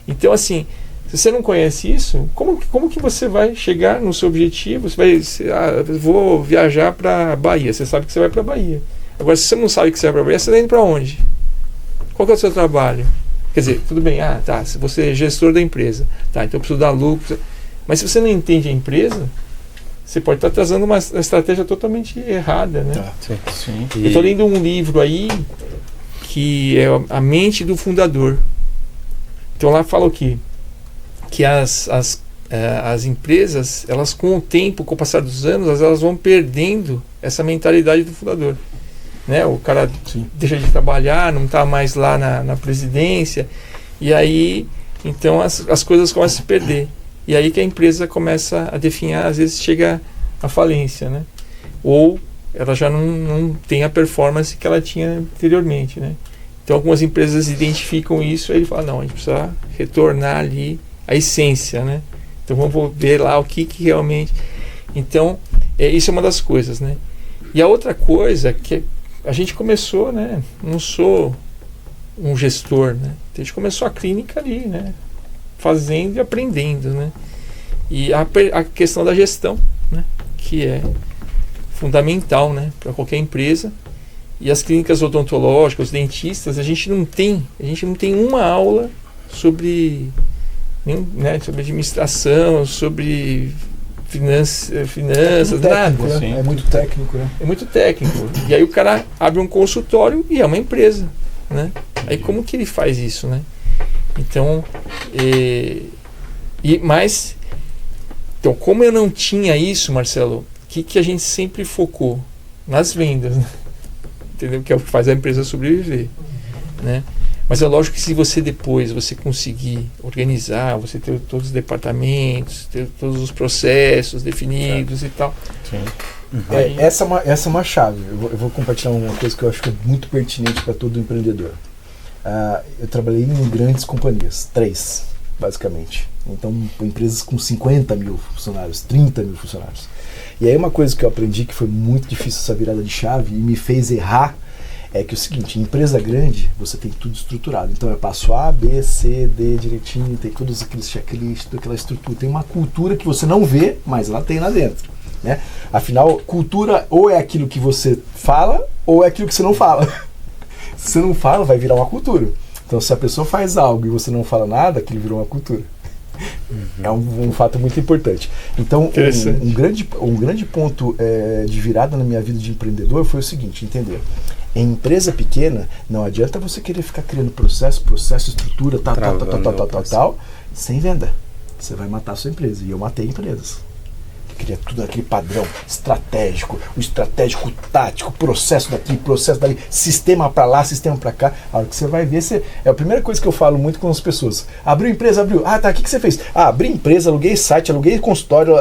Então, assim, se você não conhece isso, como que você vai chegar no seu objetivo? Você vai, vou viajar para Bahia. Você sabe que você vai para Bahia. Agora, se você não sabe que você vai para Bahia, você está indo para onde? Qual que é o seu trabalho? Quer dizer, tudo bem, tá, se você é gestor da empresa, tá, então eu preciso dar lucro. Mas se você não entende a empresa, você pode estar trazendo uma estratégia totalmente errada, né? Sim. Eu estou lendo um livro aí que é A Mente do Fundador. Então lá fala o quê? Que as empresas, elas com o tempo, com o passar dos anos, elas vão perdendo essa mentalidade do fundador. Né? O cara deixa de trabalhar, não está mais lá na presidência, e aí então as coisas começam a se perder. E aí que a empresa começa a definhar, às vezes chega à falência, né? Ou ela já não tem a performance que ela tinha anteriormente, né? Então algumas empresas identificam isso e ele fala, não, a gente precisa retornar ali a essência, né? Então vamos ver lá o que realmente... Então, isso é uma das coisas, né? E a outra coisa que a gente começou, né? Não sou um gestor, né? A gente começou a clínica ali, né? Fazendo e aprendendo, né? E a questão da gestão, né? Que é fundamental, né? Para qualquer empresa. E as clínicas odontológicas, os dentistas, a gente não tem uma aula sobre, né? Sobre administração, sobre finanças, técnico, nada. Né? É muito técnico, né? É muito técnico. E aí o cara abre um consultório e é uma empresa, né? Aí como que ele faz isso, né? Então, então como eu não tinha isso, Marcelo, o que a gente sempre focou? Nas vendas, né? Entendeu? Que é o que faz a empresa sobreviver, né? Mas é lógico que se você conseguir organizar, você ter todos os departamentos, ter todos os processos definidos e tal. Sim. Essa é uma chave. Eu vou compartilhar uma coisa que eu acho que é muito pertinente para todo empreendedor. Eu trabalhei em grandes companhias, 3, basicamente. Então, empresas com 50 mil funcionários, 30 mil funcionários. E aí uma coisa que eu aprendi que foi muito difícil essa virada de chave e me fez errar é que é o seguinte, em empresa grande você tem tudo estruturado. Então é passo A, B, C, D direitinho, tem todos aqueles checklists, toda aquela estrutura. Tem uma cultura que você não vê, mas ela tem lá dentro. Né? Afinal, cultura ou é aquilo que você fala ou é aquilo que você não fala. Se você não fala, vai virar uma cultura. Então se a pessoa faz algo e você não fala nada, aquilo virou uma cultura. É um fato muito importante. Então, um grande ponto de virada na minha vida de empreendedor foi o seguinte, entender. Em empresa pequena, não adianta você querer ficar criando processo, estrutura, tal, sem venda. Você vai matar a sua empresa. E eu matei empresas. Eu queria tudo naquele padrão estratégico, o estratégico tático, processo daqui, processo dali, sistema para lá, sistema para cá. A hora que você vai ver, é a primeira coisa que eu falo muito com as pessoas. Abriu empresa, abriu. Ah, tá, o que você fez? Ah, abri empresa, aluguei site, aluguei consultório,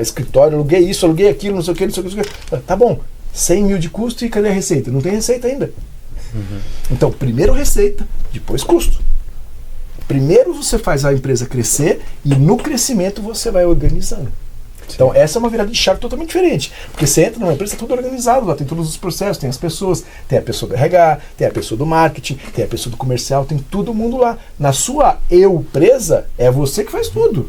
escritório, aluguei isso, aluguei aquilo, não sei o que, não sei o que. Tá bom, 100 mil de custo e cadê a receita? Não tem receita ainda. Então, primeiro receita, depois custo. Primeiro você faz a empresa crescer e no crescimento você vai organizando. Então essa é uma virada de chave totalmente diferente, porque você entra numa empresa, tá tudo organizado, lá tem todos os processos, tem as pessoas, tem a pessoa do RH, tem a pessoa do marketing, tem a pessoa do comercial, tem todo mundo lá. Na sua empresa, é você que faz tudo.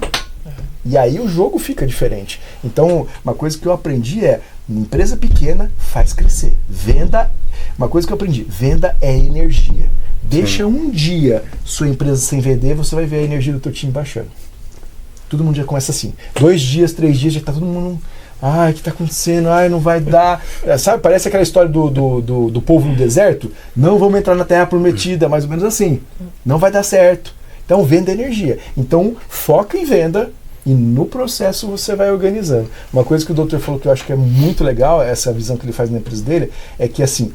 E aí o jogo fica diferente. Então, uma coisa que eu aprendi é, empresa pequena faz crescer. Venda, uma coisa que eu aprendi, venda é energia. Deixa um dia sua empresa sem vender, você vai ver a energia do teu time baixando. Todo mundo já começa assim. 2 dias, 3 dias, já tá todo mundo... Ai, o que tá acontecendo? Ai, não vai dar... Sabe, parece aquela história do povo no deserto. Não vamos entrar na terra prometida, mais ou menos assim. Não vai dar certo. Então, venda energia. Então, foca em venda e no processo você vai organizando. Uma coisa que o doutor falou que eu acho que é muito legal, essa visão que ele faz na empresa dele, é que assim,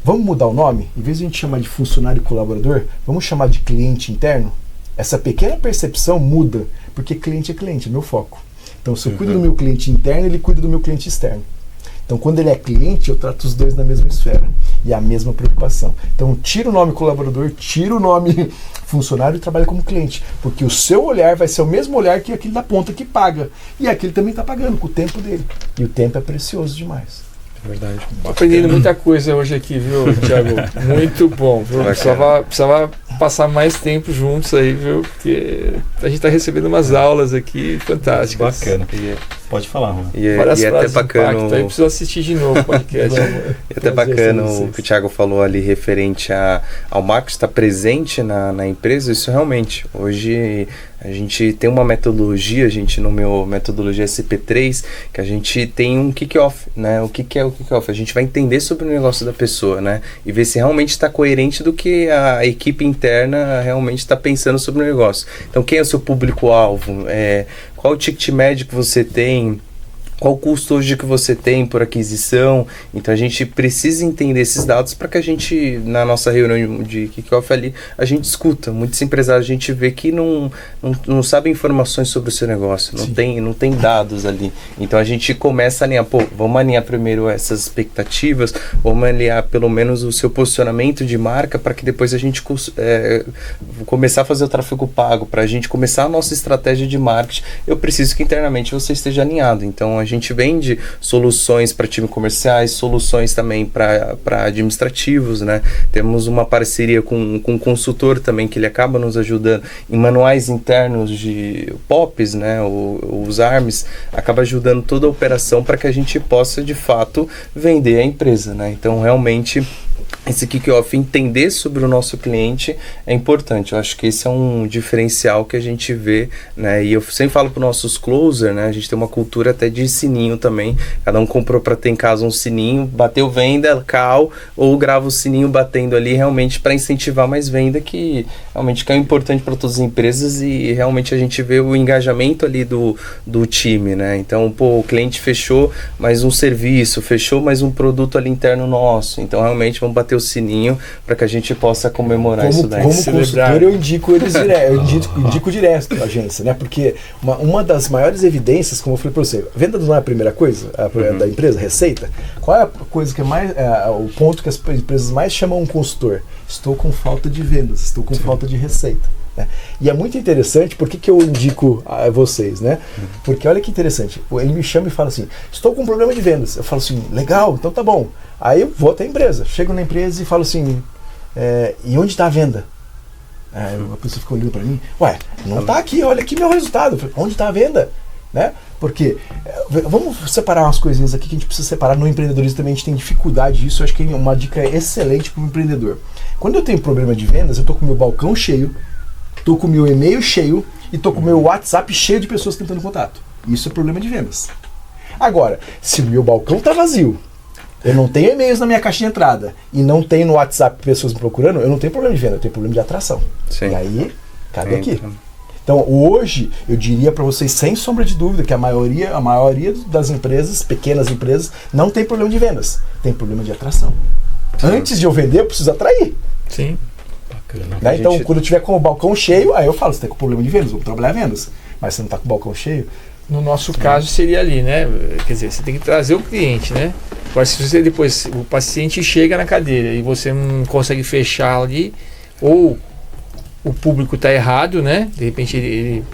vamos mudar o nome? Em vez de a gente chamar de funcionário e colaborador, vamos chamar de cliente interno? Essa pequena percepção muda, porque cliente é cliente, é meu foco. Então, se eu cuido do meu cliente interno, ele cuida do meu cliente externo. Então, quando ele é cliente, eu trato os dois na mesma esfera e a mesma preocupação. Então, tira o nome colaborador, tira o nome funcionário e trabalha como cliente, porque o seu olhar vai ser o mesmo olhar que aquele da ponta que paga, e aquele também está pagando com o tempo dele, e o tempo é precioso demais. É verdade. Tô aprendendo muita coisa hoje aqui, viu, Thiago? Muito bom, viu? Precisava passar mais tempo juntos aí, viu? Porque a gente está recebendo umas aulas aqui fantásticas. Bacana. Pode falar, Juan. E é Várias até frases de bacana. impacto, aí preciso assistir de novo o podcast. E até bacana o que o Thiago falou ali referente ao marketing estar presente na empresa. Isso realmente, hoje a gente tem uma metodologia, no meu metodologia SP3, que a gente tem um kick-off, né? O que é o kick-off? A gente vai entender sobre o negócio da pessoa, né? E ver se realmente está coerente do que a equipe interna realmente está pensando sobre o negócio. Então, quem é o seu público-alvo? Qual o ticket médio que você tem? Qual o custo hoje que você tem por aquisição? Então a gente precisa entender esses dados para que a gente, na nossa reunião de kickoff ali, a gente escuta. Muitos empresários a gente vê que não sabem informações sobre o seu negócio, não tem dados ali. Então a gente começa a alinhar, vamos alinhar primeiro essas expectativas, vamos alinhar pelo menos o seu posicionamento de marca para que depois a gente começar a fazer o tráfego pago, para a gente começar a nossa estratégia de marketing. Eu preciso que internamente você esteja alinhado. Então a gente vende soluções para time comerciais, soluções também para administrativos, né? Temos uma parceria com um consultor também que ele acaba nos ajudando em manuais internos de POPs, né? Os ARMs, acaba ajudando toda a operação para que a gente possa de fato vender a empresa, né? Então realmente esse kick-off, entender sobre o nosso cliente é importante. Eu acho que esse é um diferencial que a gente vê, né? E eu sempre falo para os nossos closer, né? A gente tem uma cultura até de sininho também. Cada um comprou para ter em casa um sininho, bateu venda, call, ou grava o sininho batendo ali realmente para incentivar mais venda, que realmente é importante para todas as empresas e realmente a gente vê o engajamento ali do time, né? Então, o cliente fechou mais um serviço, fechou mais um produto ali interno nosso. Então, realmente, vamos bater o sininho para que a gente possa comemorar isso daí. Como consultor, eu indico eles indico direto a agência, né? Porque uma das maiores evidências, como eu falei para você, venda não é a primeira coisa da empresa, receita. Qual é a coisa que é mais, o ponto que as empresas mais chamam um consultor? Estou com falta de vendas, estou com falta de receita. Né? E é muito interessante, por que eu indico a vocês, né? Porque olha que interessante, ele me chama e fala assim, estou com um problema de vendas. Eu falo assim, legal, então tá bom. Aí eu vou até a empresa, chego na empresa e falo assim, e onde está a venda? A pessoa fica olhando para mim, não está aqui, olha aqui meu resultado. Eu falei, onde está a venda? Né? Porque, vamos separar umas coisinhas aqui que a gente precisa separar. No empreendedorismo também a gente tem dificuldade disso, eu acho que é uma dica excelente para o empreendedor. Quando eu tenho problema de vendas, eu estou com o meu balcão cheio, estou com o meu e-mail cheio e estou com o meu WhatsApp cheio de pessoas tentando contato. Isso é problema de vendas. Agora, se o meu balcão está vazio, eu não tenho e-mails na minha caixa de entrada e não tenho no WhatsApp pessoas me procurando, eu não tenho problema de venda, eu tenho problema de atração. Sim. E aí, cabe aqui. Então, hoje, eu diria para vocês, sem sombra de dúvida, que a maioria das empresas, pequenas empresas, não tem problema de vendas, tem problema de atração. Sim. Antes de eu vender, eu preciso atrair. Sim. Bacana. Né? Então, quando eu tiver com o balcão cheio, aí eu falo, você tem problema de vendas, vamos trabalhar vendas. Mas você não está com o balcão cheio. No nosso caso seria ali, né? Quer dizer, você tem que trazer o cliente, né? Agora, se você depois, o paciente chega na cadeira e você não consegue fechar ali, ou o público está errado, né? De repente ele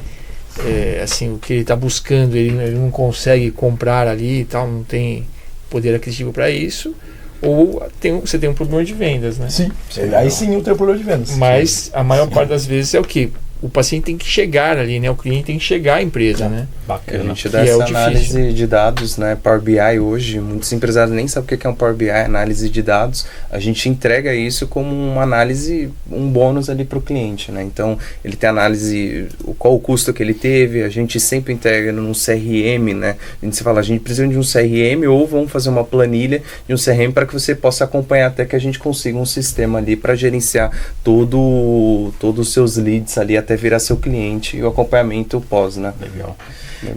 assim, o que ele está buscando, ele não consegue comprar ali e tal, não tem poder aquisitivo para isso, ou você tem um problema de vendas, né? Sim, aí sim eu tenho problema de vendas. Mas a maior parte das vezes é o quê? O paciente tem que chegar ali, né? O cliente tem que chegar à empresa, né? Bacana. A gente dá essa análise de dados, né? Power BI hoje, muitos empresários nem sabem o que é um Power BI, análise de dados. A gente entrega isso como uma análise, um bônus ali para o cliente, né? Então, ele tem análise, qual o custo que ele teve, a gente sempre entrega num CRM, né? A gente fala, a gente precisa de um CRM ou vamos fazer uma planilha de um CRM para que você possa acompanhar até que a gente consiga um sistema ali para gerenciar todos os seus leads ali até virar seu cliente e o acompanhamento pós, né? Legal.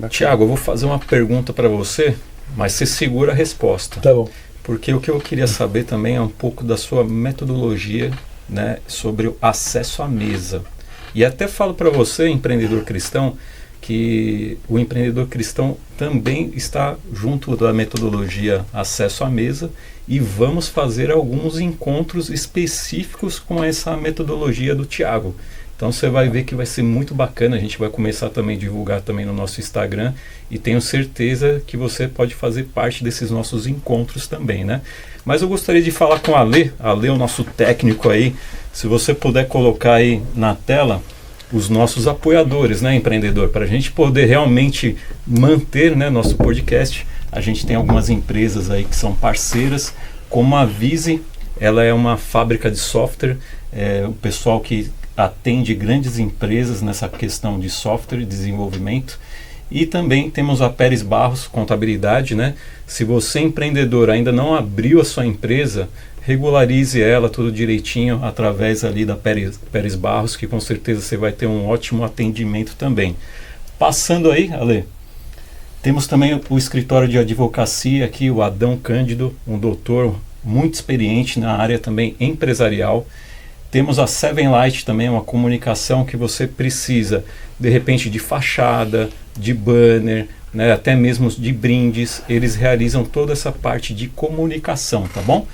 Thiago, eu vou fazer uma pergunta para você, mas você segura a resposta. Tá bom. Porque o que eu queria saber também é um pouco da sua metodologia, né, sobre o acesso à mesa. E até falo para você, empreendedor cristão, que o empreendedor cristão também está junto da metodologia Acesso à Mesa e vamos fazer alguns encontros específicos com essa metodologia do Tiago. Então você vai ver que vai ser muito bacana, a gente vai começar também a divulgar também no nosso Instagram e tenho certeza que você pode fazer parte desses nossos encontros também, né? Mas eu gostaria de falar com a Ale, o nosso técnico aí, se você puder colocar aí na tela os nossos apoiadores, né, empreendedor, para a gente poder realmente manter, né, nosso podcast. A gente tem algumas empresas aí que são parceiras, como a Vise, ela é uma fábrica de software, o pessoal que atende grandes empresas nessa questão de software e desenvolvimento. E também temos a Pérez Barros Contabilidade, né? Se você, empreendedor, ainda não abriu a sua empresa, regularize ela tudo direitinho através ali da Pérez Barros, que com certeza você vai ter um ótimo atendimento também. Passando aí, Ale, temos também o escritório de advocacia aqui, o Adão Cândido, um doutor muito experiente na área também empresarial. Temos a Seven Light também, uma comunicação que você precisa, de repente, de fachada, de banner, né, até mesmo de brindes. Eles realizam toda essa parte de comunicação, tá bom?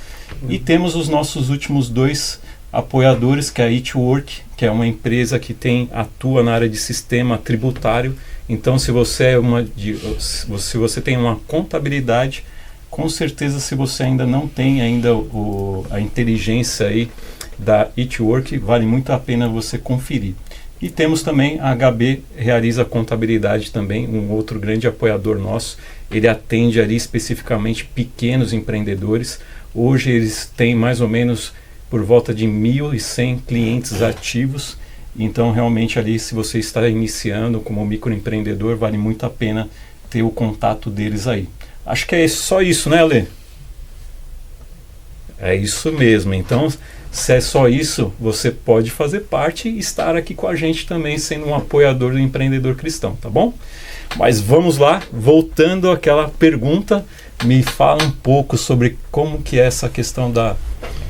E temos os nossos últimos 2 apoiadores, que é a Itwork, que é uma empresa que atua na área de sistema tributário. Então, se você tem uma contabilidade, com certeza, se você ainda não tem a inteligência aí da Itwork, vale muito a pena você conferir. E temos também a HB Realiza Contabilidade também, um outro grande apoiador nosso. Ele atende ali especificamente pequenos empreendedores. Hoje eles têm mais ou menos por volta de 1.100 clientes ativos. Então realmente ali, se você está iniciando como microempreendedor, vale muito a pena ter o contato deles aí. Acho que é só isso, né, Ale? É isso mesmo. Então, se é só isso, você pode fazer parte e estar aqui com a gente também, sendo um apoiador do empreendedor cristão, tá bom? Mas vamos lá, voltando àquela pergunta, me fala um pouco sobre como que é essa questão da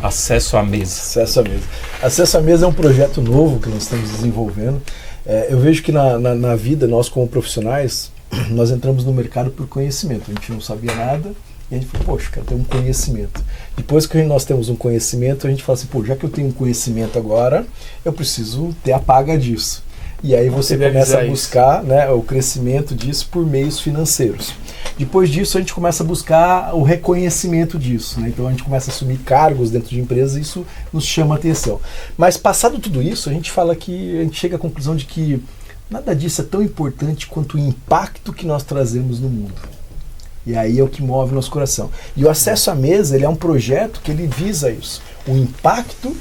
Acesso à Mesa. Acesso à Mesa. Acesso à Mesa é um projeto novo que nós estamos desenvolvendo. Eu vejo que na vida, nós como profissionais, nós entramos no mercado por conhecimento. A gente não sabia nada. E a gente falou, poxa, quero ter um conhecimento. Depois que nós temos um conhecimento, a gente fala assim, pô, já que eu tenho um conhecimento agora, eu preciso ter a paga disso. E aí você começa a buscar, né, o crescimento disso por meios financeiros. Depois disso, a gente começa a buscar o reconhecimento disso, né? Então a gente começa a assumir cargos dentro de empresas e isso nos chama a atenção. Mas passado tudo isso, a gente chega à conclusão de que nada disso é tão importante quanto o impacto que nós trazemos no mundo. E aí é o que move o nosso coração. E o Acesso à Mesa, ele é um projeto que ele visa isso, o impacto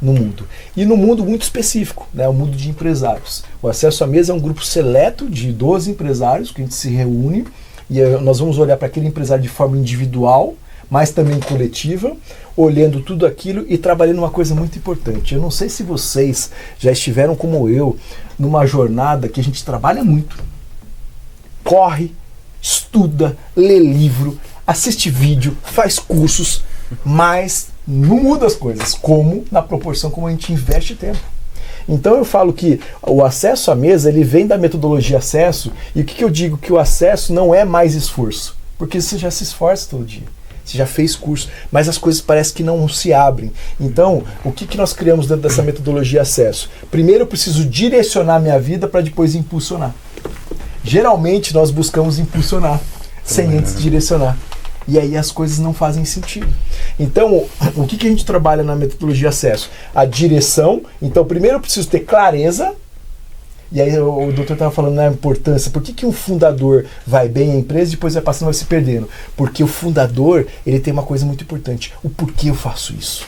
no mundo. E no mundo muito específico, né, o mundo de empresários. O Acesso à Mesa é um grupo seleto de 12 empresários que a gente se reúne e nós vamos olhar para aquele empresário de forma individual, mas também coletiva, olhando tudo aquilo e trabalhando uma coisa muito importante. Eu não sei se vocês já estiveram como eu numa jornada que a gente trabalha muito, corre, estuda, lê livro, assiste vídeo, faz cursos, mas não muda as coisas, como na proporção como a gente investe tempo. Então eu falo que o acesso à mesa, ele vem da metodologia acesso, e o que eu digo? Que o acesso não é mais esforço, porque você já se esforça todo dia, você já fez curso, mas as coisas parecem que não se abrem. Então, o que nós criamos dentro dessa metodologia acesso? Primeiro eu preciso direcionar minha vida para depois impulsionar. Geralmente nós buscamos impulsionar, sem antes direcionar. E aí as coisas não fazem sentido. Então, o que a gente trabalha na metodologia acesso? A direção. Então, primeiro eu preciso ter clareza. E aí o doutor estava falando da importância. Por que um fundador vai bem à empresa e depois vai passando e vai se perdendo? Porque o fundador, ele tem uma coisa muito importante. O porquê eu faço isso.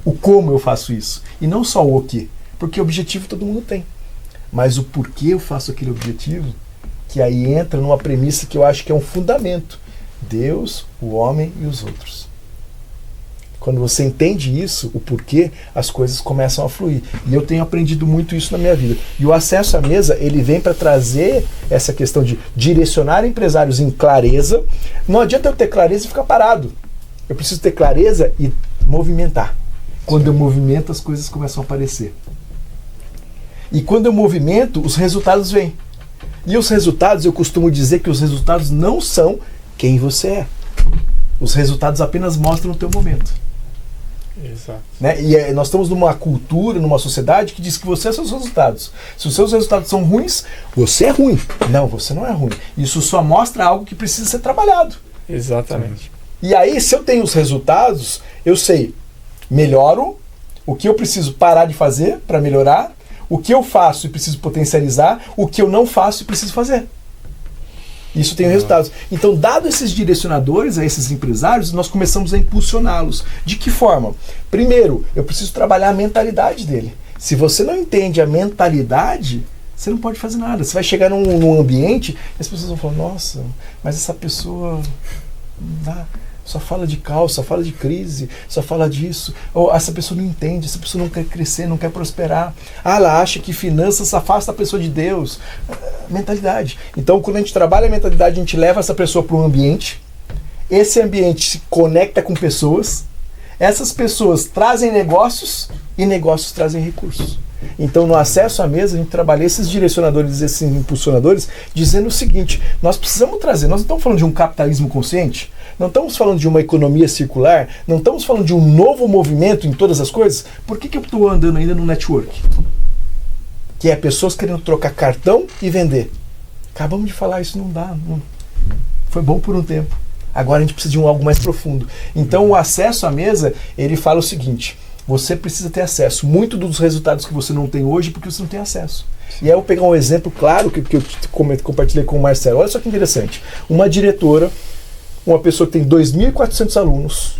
O como eu faço isso. E não só o quê. Porque objetivo todo mundo tem. Mas o porquê eu faço aquele objetivo, que aí entra numa premissa que eu acho que é um fundamento. Deus, o homem e os outros. Quando você entende isso, o porquê, as coisas começam a fluir. E eu tenho aprendido muito isso na minha vida. E o acesso à mesa, ele vem para trazer essa questão de direcionar empresários em clareza. Não adianta eu ter clareza e ficar parado. Eu preciso ter clareza e movimentar. Quando eu movimento, as coisas começam a aparecer. E quando eu movimento, os resultados vêm. E os resultados, eu costumo dizer que os resultados não são quem você é. Os resultados apenas mostram o teu momento. Exato. Né? E nós estamos numa cultura, numa sociedade que diz que você é seus resultados. Se os seus resultados são ruins, você é ruim. Não, você não é ruim. Isso só mostra algo que precisa ser trabalhado. Exatamente. E aí, se eu tenho os resultados, eu sei, melhoro o que eu preciso parar de fazer para melhorar, o que eu faço e preciso potencializar, o que eu não faço e preciso fazer. Isso tem resultados. Então, dado esses direcionadores a esses empresários, nós começamos a impulsioná-los. De que forma? Primeiro, eu preciso trabalhar a mentalidade dele. Se você não entende a mentalidade, você não pode fazer nada. Você vai chegar num ambiente e as pessoas vão falar, nossa, mas essa pessoa só fala de caos, só fala de crise, só fala disso. Ou essa pessoa não entende, essa pessoa não quer crescer, não quer prosperar. Ela acha que finanças afasta a pessoa de Deus. Mentalidade. Então, quando a gente trabalha a mentalidade, a gente leva essa pessoa para um ambiente. Esse ambiente se conecta com pessoas. Essas pessoas trazem negócios e negócios trazem recursos. Então, no acesso à mesa, a gente trabalha esses direcionadores, esses impulsionadores, dizendo o seguinte, nós precisamos trazer, nós não estamos falando de um capitalismo consciente, não estamos falando de uma economia circular, não estamos falando de um novo movimento em todas as coisas. Por que eu estou andando ainda no network? Que é pessoas querendo trocar cartão e vender. Acabamos de falar, isso não dá. Não. Foi bom por um tempo. Agora a gente precisa de algo mais profundo. Então, o acesso à mesa, ele fala o seguinte, você precisa ter acesso. Muito dos resultados que você não tem hoje porque você não tem acesso. E aí eu vou pegar um exemplo claro que eu compartilhei com o Marcelo. Olha só que interessante. Uma diretora, uma pessoa que tem 2.400 alunos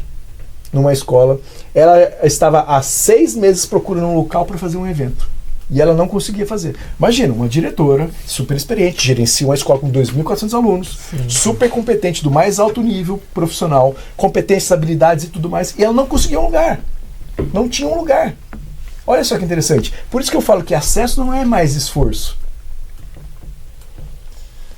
numa escola, ela estava há 6 meses procurando um local para fazer um evento. E ela não conseguia fazer. Imagina, uma diretora super experiente, gerencia uma escola com 2.400 alunos, super competente, do mais alto nível profissional, competências, habilidades e tudo mais, e ela não conseguia um lugar. Não tinha um lugar. Olha só que interessante. Por isso que eu falo que acesso não é mais esforço.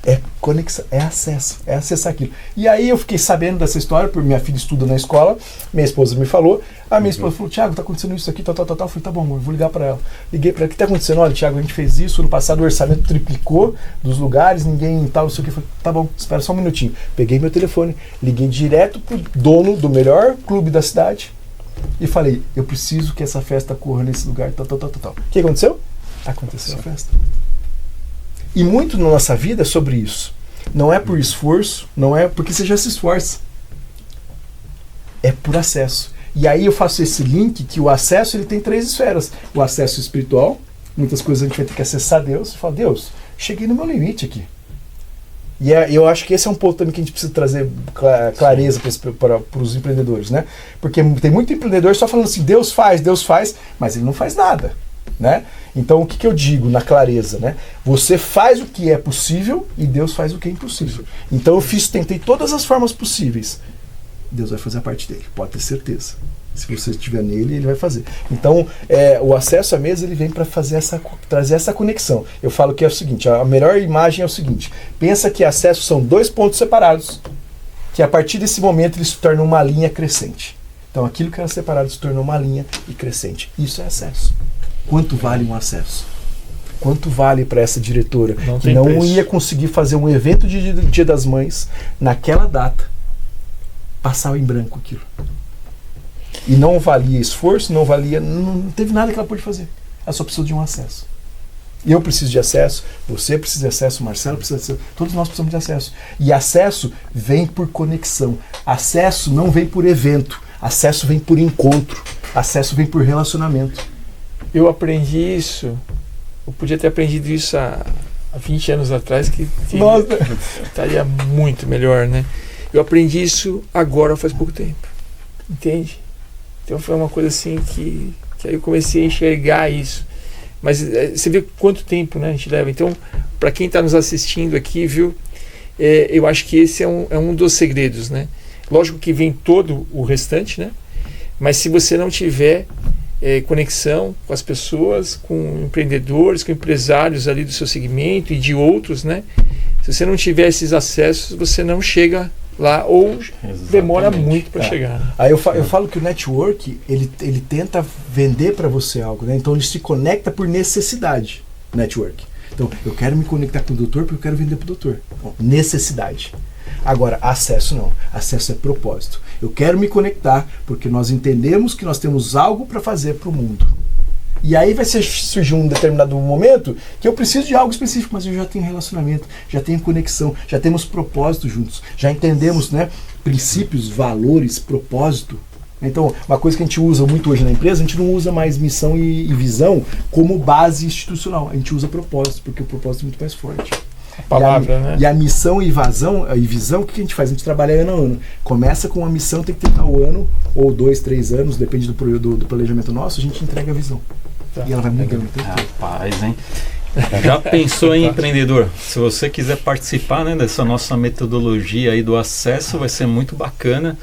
É conexão, é acesso, é acessar aquilo. E aí eu fiquei sabendo dessa história, porque minha filha estuda na escola, minha esposa me falou, a minha esposa falou, Thiago, tá acontecendo isso aqui, tal. Eu falei, tá bom, amor, vou ligar para ela. Liguei para ela, o que tá acontecendo? Olha, Thiago, a gente fez isso, no passado o orçamento triplicou dos lugares, ninguém tal, não sei o que. Eu falei, tá bom, espera só um minutinho. Peguei meu telefone, liguei direto pro dono do melhor clube da cidade e falei, eu preciso que essa festa corra nesse lugar, tal. O que aconteceu? Aconteceu a festa. E muito na nossa vida é sobre isso. Não é por esforço, não é porque você já se esforça. É por acesso. E aí eu faço esse link que o acesso ele tem 3 esferas. O acesso espiritual, muitas coisas a gente vai ter que acessar Deus. Você fala, Deus, cheguei no meu limite aqui. E eu acho que esse é um ponto também que a gente precisa trazer clareza para os empreendedores, né? Porque tem muito empreendedor só falando assim, Deus faz, mas ele não faz nada. Né? Então o que eu digo na clareza, né? Você faz o que é possível e Deus faz o que é impossível. Então eu tentei todas as formas possíveis. Deus vai fazer a parte dele, pode ter certeza. Se você estiver nele, ele vai fazer. Então o acesso à mesa ele vem para trazer essa conexão. Eu falo que é o seguinte, a melhor imagem é o seguinte, pensa que acesso são 2 pontos separados, que a partir desse momento eles se tornam uma linha crescente. Então aquilo que era separado se tornou uma linha e crescente. Isso é acesso. Quanto vale um acesso? Quanto vale para essa diretora que não ia conseguir fazer um evento de Dia das Mães naquela data, passar em branco aquilo? E não valia esforço, não teve nada que ela pôde fazer. Ela só precisou de um acesso. Eu preciso de acesso, você precisa de acesso, o Marcelo precisa de acesso, todos nós precisamos de acesso. E acesso vem por conexão. Acesso não vem por evento. Acesso vem por encontro. Acesso vem por relacionamento. Eu aprendi isso, eu podia ter aprendido isso há 20 anos atrás, que estaria muito melhor, né? Eu aprendi isso agora, faz pouco tempo, entende? Então foi uma coisa assim que aí eu comecei a enxergar isso. Mas você vê quanto tempo, né, a gente leva. Então, para quem está nos assistindo aqui, viu, eu acho que esse é um dos segredos, né? Lógico que vem todo o restante, né? Mas se você não tiver conexão com as pessoas, com empreendedores, com empresários ali do seu segmento e de outros, né? Se você não tiver esses acessos, você não chega lá ou demora muito para chegar. Né? Aí eu falo que o network ele tenta vender para você algo, né? Então ele se conecta por necessidade. Network. Então, eu quero me conectar com o doutor porque eu quero vender para o doutor. Bom, necessidade. Agora, acesso não. Acesso é propósito. Eu quero me conectar porque nós entendemos que nós temos algo para fazer para o mundo. E aí vai surgir um determinado momento que eu preciso de algo específico, mas eu já tenho relacionamento, já tenho conexão, já temos propósito juntos, já entendemos, né, princípios, valores, propósito. Então, uma coisa que a gente usa muito hoje na empresa, a gente não usa mais missão e visão como base institucional, a gente usa propósito, porque o propósito é muito mais forte. A palavra, né? E a missão e visão, o que a gente faz? A gente trabalha ano a ano. Começa com uma missão, tem que ter o ano, ou 2, 3 anos, depende do planejamento nosso, a gente entrega a visão. Tá. E ela vai mudando o tempo todo. Rapaz, hein? Já pensou em empreendedor? Se você quiser participar, né, dessa nossa metodologia aí do acesso, vai ser muito bacana.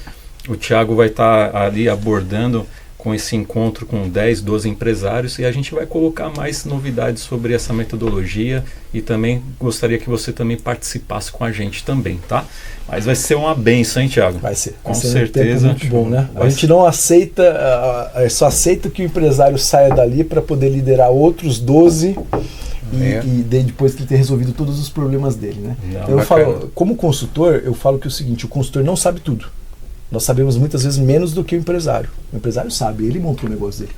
O Thiago vai estar ali abordando com esse encontro com 10, 12 empresários e a gente vai colocar mais novidades sobre essa metodologia e também gostaria que você também participasse com a gente também, tá? Mas vai ser uma benção, hein, Thiago? Vai ser. Com certeza. Muito bom, né? A gente não aceita, só aceita que o empresário saia dali para poder liderar outros 12 e depois que ele ter resolvido todos os problemas dele, né? Não, eu falo, como consultor, eu falo que é o seguinte, o consultor não sabe tudo. Nós sabemos muitas vezes menos do que o empresário. O empresário sabe, ele montou o negócio dele.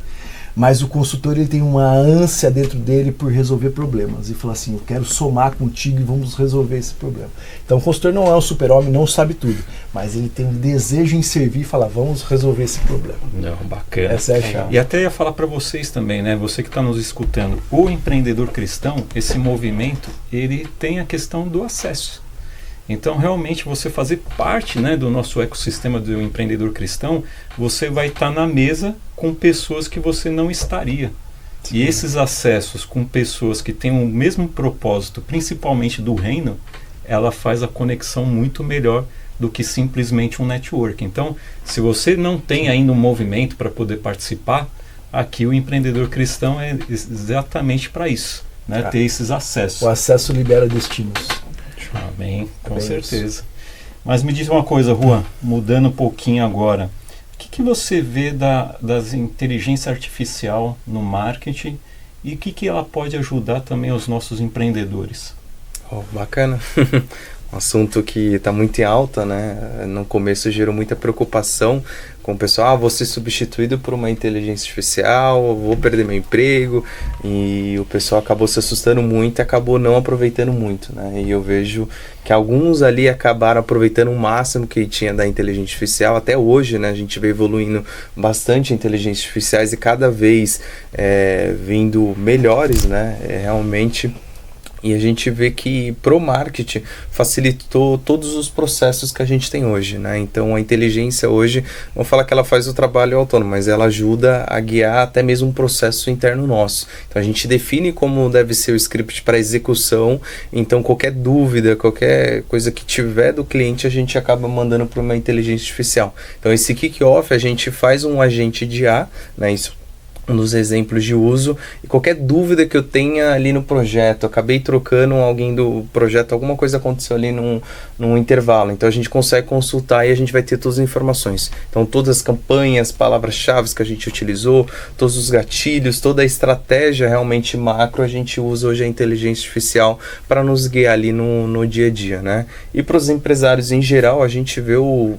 Mas o consultor ele tem uma ânsia dentro dele por resolver problemas. E fala assim, eu quero somar contigo e vamos resolver esse problema. Então o consultor não é um super-homem, não sabe tudo. Mas ele tem um desejo em servir e falar, vamos resolver esse problema. Não, bacana. Essa é a chave. E até ia falar para vocês também, né? Você que está nos escutando, o empreendedor cristão, esse movimento, ele tem a questão do acesso. Então, realmente, você fazer parte, né, do nosso ecossistema do empreendedor cristão, você vai estar na mesa com pessoas que você não estaria. Sim. E esses acessos com pessoas que têm o mesmo propósito, principalmente do reino, ela faz a conexão muito melhor do que simplesmente um network. Então, se você não tem ainda um movimento para poder participar, aqui o empreendedor cristão é exatamente para isso, né, ter esses acessos. O acesso libera destinos. Amém, com certeza. Mas me diz uma coisa, Juan, mudando um pouquinho agora, o que você vê das inteligência artificial no marketing e o que ela pode ajudar também os nossos empreendedores? Bacana. Um assunto que está muito em alta, né? No começo gerou muita preocupação com o pessoal, vou ser substituído por uma inteligência artificial, vou perder meu emprego, e o pessoal acabou se assustando muito e acabou não aproveitando muito, né? E eu vejo que alguns ali acabaram aproveitando o máximo que tinha da inteligência artificial. Até hoje, né, a gente vê evoluindo bastante inteligências artificiais e cada vez vindo melhores, né? Realmente. E a gente vê que pro marketing facilitou todos os processos que a gente tem hoje, né? Então a inteligência hoje, vamos falar que ela faz o trabalho autônomo, mas ela ajuda a guiar até mesmo um processo interno nosso. Então a gente define como deve ser o script para execução, então qualquer dúvida, qualquer coisa que tiver do cliente, a gente acaba mandando para uma inteligência artificial. Então esse kick-off a gente faz um agente de IA, né? Isso um dos exemplos de uso, e qualquer dúvida que eu tenha ali no projeto, eu acabei trocando alguém do projeto, alguma coisa aconteceu ali num intervalo, então a gente consegue consultar e a gente vai ter todas as informações. Então todas as campanhas, palavras-chave que a gente utilizou, todos os gatilhos, toda a estratégia realmente macro, a gente usa hoje a inteligência artificial para nos guiar ali no dia a dia, né? E para os empresários em geral, a gente vê o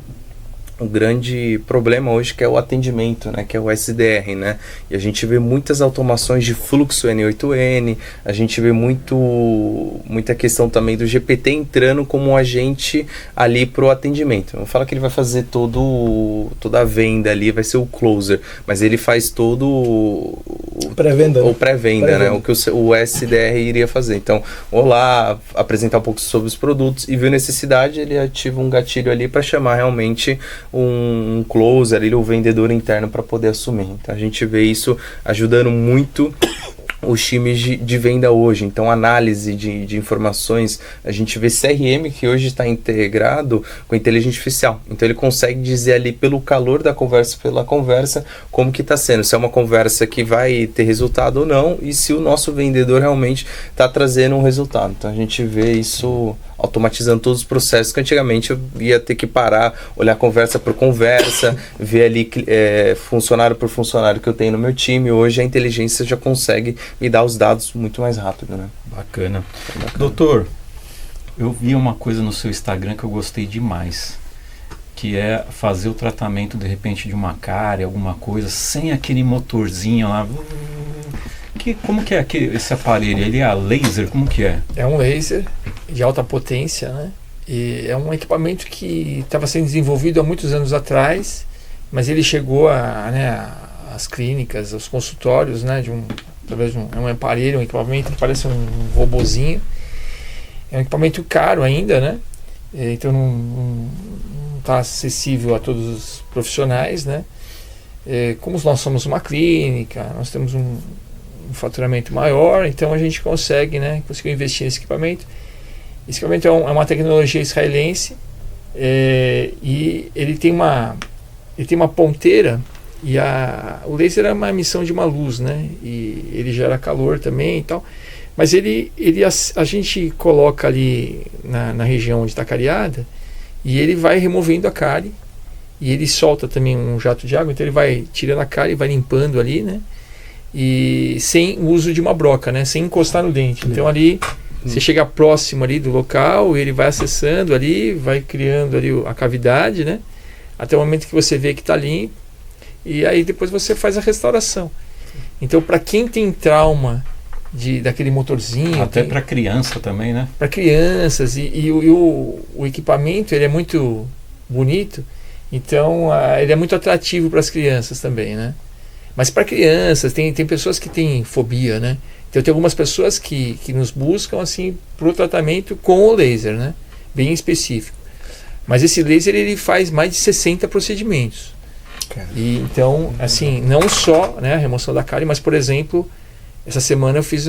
grande problema hoje, que é o atendimento, né, que é o SDR, né, e a gente vê muitas automações de fluxo N8N, a gente vê muita questão também do GPT entrando como um agente ali para o atendimento. Não fala que ele vai fazer toda a venda ali, vai ser o closer, mas ele faz todo o pré-venda, né, o que o SDR iria fazer. Então, olá, apresentar um pouco sobre os produtos, e viu necessidade, ele ativa um gatilho ali para chamar realmente um closer, o vendedor interno, para poder assumir. Então a gente vê isso ajudando muito os times de venda hoje. Então análise de informações, a gente vê CRM que hoje está integrado com inteligência artificial, então ele consegue dizer ali pelo calor da conversa, pela conversa, como que está sendo, se é uma conversa que vai ter resultado ou não, e se o nosso vendedor realmente está trazendo um resultado. Então a gente vê isso automatizando todos os processos, que antigamente eu ia ter que parar, olhar conversa por conversa, ver ali funcionário por funcionário que eu tenho no meu time. Hoje a inteligência já consegue me dá os dados muito mais rápido, né? Bacana. Doutor, eu vi uma coisa no seu Instagram que eu gostei demais, que é fazer o tratamento, de repente, de uma cárie, alguma coisa, sem aquele motorzinho lá. Como que é esse aparelho? Ele é a laser? Como que é? É um laser de alta potência, né? E é um equipamento que estava sendo desenvolvido há muitos anos atrás, mas ele chegou às clínicas, aos consultórios, né? Através de um aparelho, um equipamento que parece um robozinho. É um equipamento caro ainda, né? Então não está acessível a todos os profissionais, né? Como nós somos uma clínica, nós temos um faturamento maior, então a gente conseguiu investir nesse equipamento. Esse equipamento é uma tecnologia israelense, e ele tem uma ponteira, e o laser é uma emissão de uma luz, né? E ele gera calor também e tal. Mas a gente coloca ali na região onde está cariada, e ele vai removendo a cárie, e ele solta também um jato de água, então ele vai tirando a cárie e vai limpando ali, né? E sem o uso de uma broca, né? Sem encostar no dente. Então ali você chega próximo ali do local, ele vai acessando ali, vai criando ali a cavidade, né? Até o momento que você vê que está limpo, e aí depois você faz a restauração. Então, para quem tem trauma daquele motorzinho, até para criança também, né? Para crianças, e o equipamento ele é muito bonito, então ele é muito atrativo para as crianças também, né? Mas para crianças, tem pessoas que têm fobia, né? Então tem algumas pessoas que nos buscam assim para o tratamento com o laser, né? Bem específico. Mas esse laser ele faz mais de 60 procedimentos. E então, assim, não só, né, a remoção da cárie, mas, por exemplo, essa semana eu fiz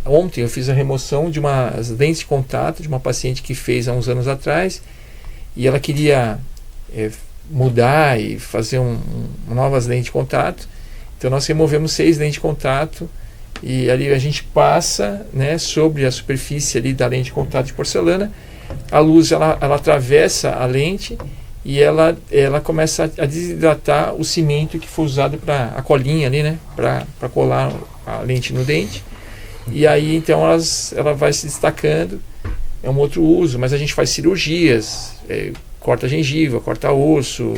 ontem eu fiz a remoção de umas lentes de contato de uma paciente que fez há uns anos atrás, e ela queria mudar e fazer novas lentes de contato. Então nós removemos 6 lentes de contato, e ali a gente passa, né, sobre a superfície ali da lente de contato de porcelana. A luz ela atravessa a lente, e ela começa a desidratar o cimento que foi usado para a colinha ali, né, para colar a lente no dente. E aí então ela vai se destacando. É um outro uso, mas a gente faz cirurgias, corta a gengiva, corta osso,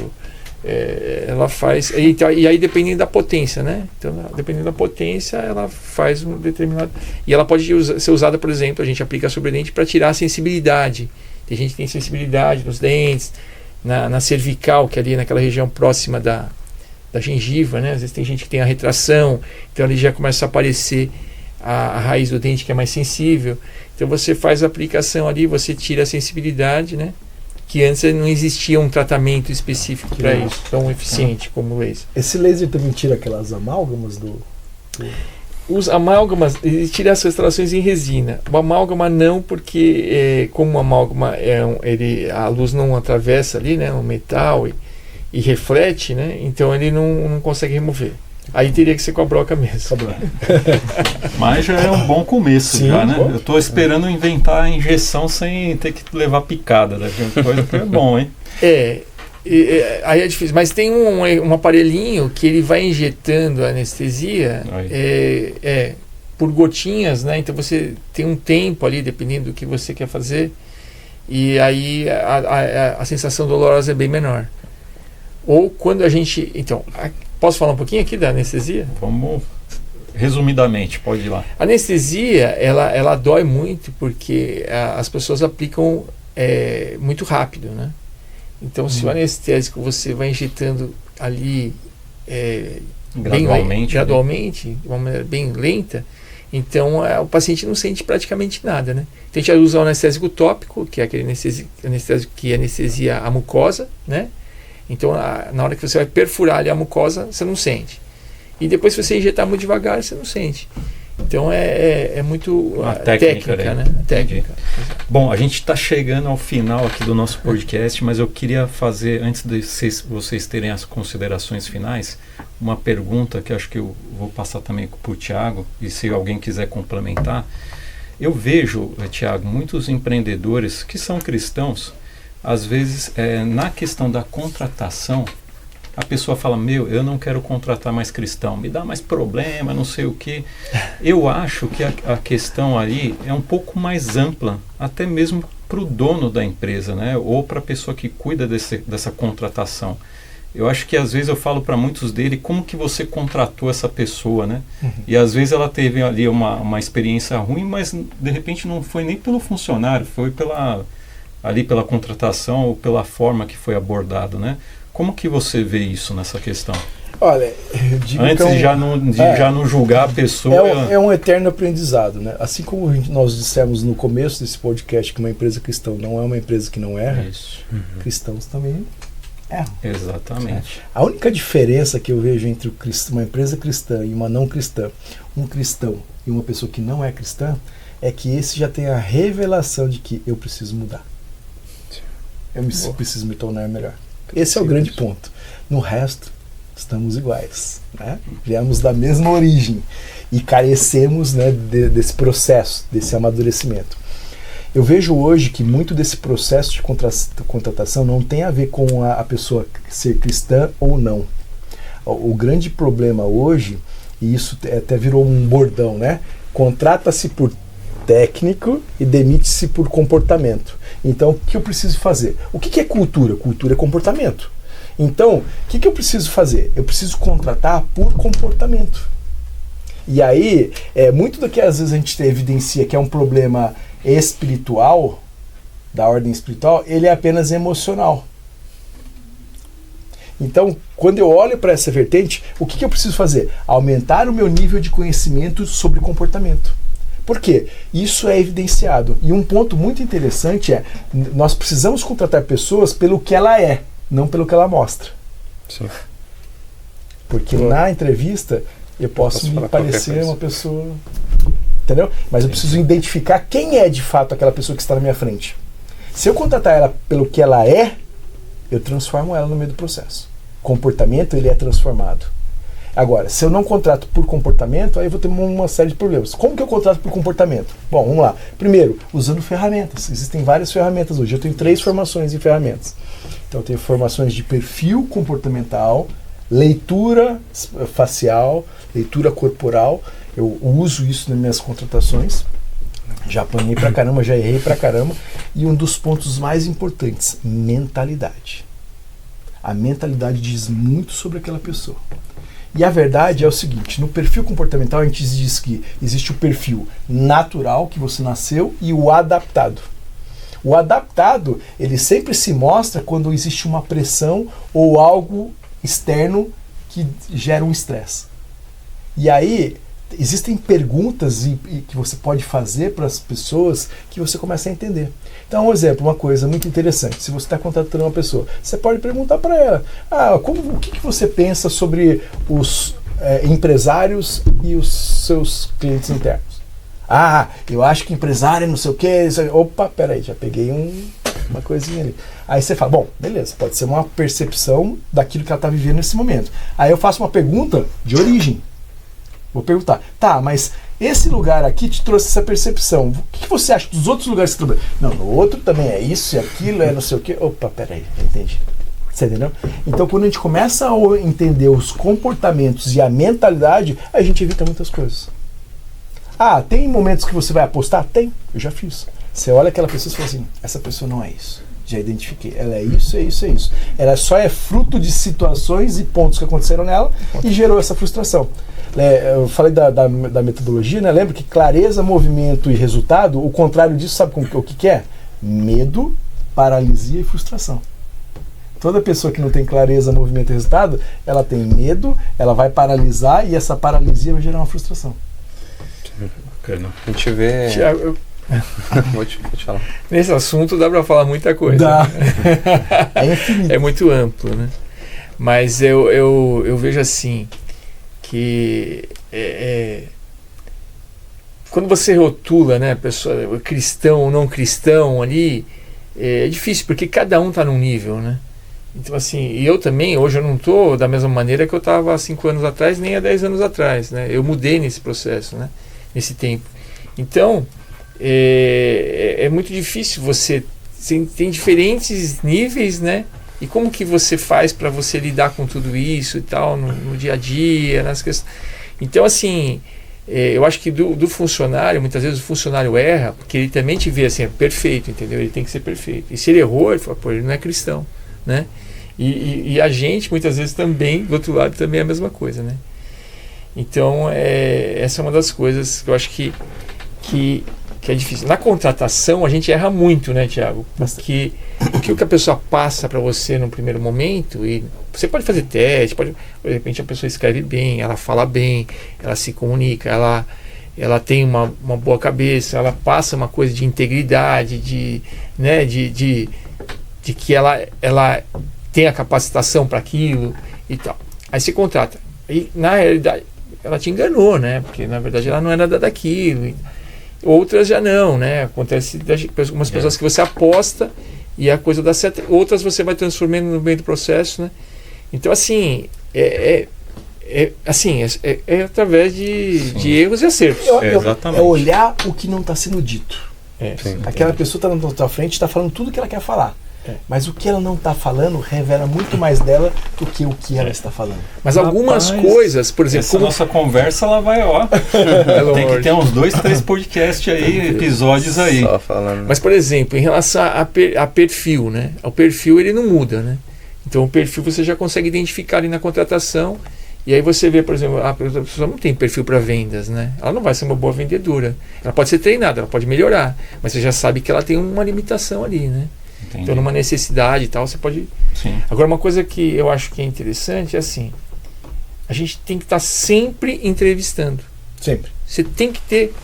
ela faz, e aí dependendo da potência, né? Então, dependendo da potência, ela faz um determinado, e ela pode ser usada, por exemplo, a gente aplica sobre o dente para tirar a sensibilidade. Tem gente que tem sensibilidade nos dentes, na cervical, que é ali naquela região próxima da gengiva, né? Às vezes tem gente que tem a retração, então ali já começa a aparecer a raiz do dente que é mais sensível. Então você faz a aplicação ali, você tira a sensibilidade, né? Que antes não existia um tratamento específico para isso, tão eficiente como o laser. Esse laser também tira aquelas amálgamas do... Os amálgamas, ele tira as restaurações em resina. O amálgama não, porque como o amálgama a luz não atravessa ali, né, o metal e reflete, né, então ele não consegue remover. Aí teria que ser com a broca mesmo. Mas já é um bom começo. Sim, já, né? bom. Eu estou esperando inventar a injeção sem ter que levar picada. Coisa que é bom, hein? Aí é difícil. Mas tem um aparelhinho que ele vai injetando a anestesia por gotinhas, né? Então você tem um tempo ali, dependendo do que você quer fazer, e aí a sensação dolorosa é bem menor. Ou quando a gente... Então, posso falar um pouquinho aqui da anestesia? Vamos, resumidamente, pode ir lá. A anestesia, ela dói muito porque as pessoas aplicam muito rápido, né? Então, se o anestésico você vai injetando ali gradualmente, de uma maneira bem lenta, então o paciente não sente praticamente nada, né? Então, a gente usa o anestésico tópico, que é aquele anestésico que anestesia a mucosa, né? Então, na hora que você vai perfurar ali a mucosa, você não sente. E depois, se você injetar muito devagar, você não sente. Então, é muito uma técnica, né? Técnica. Bom, a gente está chegando ao final aqui do nosso podcast, mas eu queria fazer, antes de vocês terem as considerações finais, uma pergunta que acho que eu vou passar também para o Thiago, e se alguém quiser complementar. Eu vejo, Thiago, muitos empreendedores que são cristãos, às vezes, na questão da contratação, a pessoa fala, eu não quero contratar mais cristão, me dá mais problema, não sei o quê. Eu acho que a questão ali é um pouco mais ampla, até mesmo para o dono da empresa, né? Ou para a pessoa que cuida dessa contratação. Eu acho que às vezes eu falo para muitos dele, como que você contratou essa pessoa, né? E às vezes ela teve ali uma experiência ruim, mas de repente não foi nem pelo funcionário, foi pela contratação ou pela forma que foi abordado, né? Como que você vê isso nessa questão? Olha, eu digo antes que já não julgar a pessoa... É um eterno aprendizado, né? Assim como nós dissemos no começo desse podcast que uma empresa cristã não é uma empresa que não erra, cristãos também erram. Exatamente. A única diferença que eu vejo entre uma empresa cristã e uma não cristã, um cristão e uma pessoa que não é cristã, é que esse já tem a revelação de que eu preciso mudar. Preciso me tornar melhor. Esse é o grande ponto. No resto, estamos iguais, né? Viemos da mesma origem e carecemos, né, desse processo, desse amadurecimento. Eu vejo hoje que muito desse processo de contratação não tem a ver com a pessoa ser cristã ou não. O grande problema hoje, e isso até virou um bordão, né? Contrata-se por técnico e demite-se por comportamento. Então, o que eu preciso fazer? O que é cultura? Cultura é comportamento. Então, o que eu preciso fazer? Eu preciso contratar por comportamento. E aí, muito do que às vezes a gente evidencia que é um problema espiritual, da ordem espiritual, ele é apenas emocional. Então, quando eu olho para essa vertente, o que eu preciso fazer? Aumentar o meu nível de conhecimento sobre comportamento. Por quê? Isso é evidenciado. E um ponto muito interessante é, nós precisamos contratar pessoas pelo que ela é, não pelo que ela mostra. Sim. Porque na entrevista eu posso me parecer uma pessoa... Entendeu? Mas eu preciso identificar quem é de fato aquela pessoa que está na minha frente. Se eu contratar ela pelo que ela é, eu transformo ela no meio do processo. Comportamento, ele é transformado. Agora, se eu não contrato por comportamento, aí eu vou ter uma série de problemas. Como que eu contrato por comportamento? Bom, vamos lá. Primeiro, usando ferramentas. Existem várias ferramentas hoje. Eu tenho 3 formações em ferramentas. Então, eu tenho formações de perfil comportamental, leitura facial, leitura corporal. Eu uso isso nas minhas contratações. Já apanhei pra caramba, já errei pra caramba. E um dos pontos mais importantes, mentalidade. A mentalidade diz muito sobre aquela pessoa. E a verdade é o seguinte, no perfil comportamental a gente diz que existe o perfil natural, que você nasceu, e o adaptado. O adaptado, ele sempre se mostra quando existe uma pressão ou algo externo que gera um estresse. E aí, existem perguntas que você pode fazer para as pessoas que você começa a entender. Então, um exemplo, uma coisa muito interessante. Se você está contratando uma pessoa, você pode perguntar para ela, o que você pensa sobre os empresários e os seus clientes internos? Eu acho que empresário não sei o quê. Opa, peraí, já peguei uma coisinha ali. Aí você fala, bom, beleza, pode ser uma percepção daquilo que ela está vivendo nesse momento. Aí eu faço uma pergunta de origem. Vou perguntar, mas esse lugar aqui te trouxe essa percepção. O que você acha dos outros lugares que você trabalha? Não, no outro também é isso e aquilo, é não sei o quê. Opa, peraí, entendi. Você entendeu? Então, quando a gente começa a entender os comportamentos e a mentalidade, a gente evita muitas coisas. Tem momentos que você vai apostar? Tem, eu já fiz. Você olha aquela pessoa e fala assim, essa pessoa não é isso. Já identifiquei. Ela é isso, é isso, é isso. Ela só é fruto de situações e pontos que aconteceram nela e gerou essa frustração. Eu falei da metodologia, né? Lembra que clareza, movimento e resultado, o contrário disso, sabe o que é? Medo, paralisia e frustração. Toda pessoa que não tem clareza, movimento e resultado, ela tem medo, ela vai paralisar e essa paralisia vai gerar uma frustração. Bacana. A gente vê... Tiago, vou te falar. Nesse assunto dá para falar muita coisa. Dá. Né? É infinito. É muito amplo, né? Mas eu vejo assim, que quando você rotula, né, pessoa cristão ou não cristão ali, é difícil, porque cada um está num nível, né? Então assim, e eu também, hoje eu não estou da mesma maneira que eu estava há 5 anos atrás, nem há 10 anos atrás, né? Eu mudei nesse processo, né? Nesse tempo. Então, é muito difícil você tem diferentes níveis, né? E como que você faz para você lidar com tudo isso e tal, no dia a dia, nas questões. Então, assim, eu acho que do funcionário, muitas vezes o funcionário erra, porque ele também te vê assim, perfeito, entendeu? Ele tem que ser perfeito. E se ele errou, ele fala, pô, ele não é cristão, né? E a gente, muitas vezes, também, do outro lado, também é a mesma coisa, né? Então, essa é uma das coisas que eu acho que é difícil. Na contratação, a gente erra muito, né, Thiago? Porque o que a pessoa passa para você no primeiro momento, e você pode fazer teste, de repente a pessoa escreve bem, ela fala bem, ela se comunica, ela tem uma boa cabeça, ela passa uma coisa de integridade, de que ela tem a capacitação para aquilo e tal. Aí você contrata. E, na realidade, ela te enganou, né? Porque, na verdade, ela não era daquilo. Outras já não, né? Acontece algumas pessoas que você aposta e a coisa dá certo. Outras você vai transformando no meio do processo, né? Então, assim, é através de erros e acertos. É olhar o que não está sendo dito. Aquela pessoa está na tua frente, está falando tudo o que ela quer falar. Mas o que ela não está falando revela muito mais dela do que o que ela está falando. Mas algumas coisas, por exemplo... Essa nossa conversa, ela vai, tem que ter uns 2, 3 podcasts aí, episódios aí. Só falando. Mas, por exemplo, em relação a perfil, né? O perfil, ele não muda, né? Então, o perfil você já consegue identificar ali na contratação. E aí você vê, por exemplo, a pessoa não tem perfil para vendas, né? Ela não vai ser uma boa vendedora. Ela pode ser treinada, ela pode melhorar. Mas você já sabe que ela tem uma limitação ali, né? Entendi. Então, numa necessidade e tal, você pode... Sim. Agora, uma coisa que eu acho que é interessante é assim, a gente tem que estar sempre entrevistando. Sempre. Você tem que ter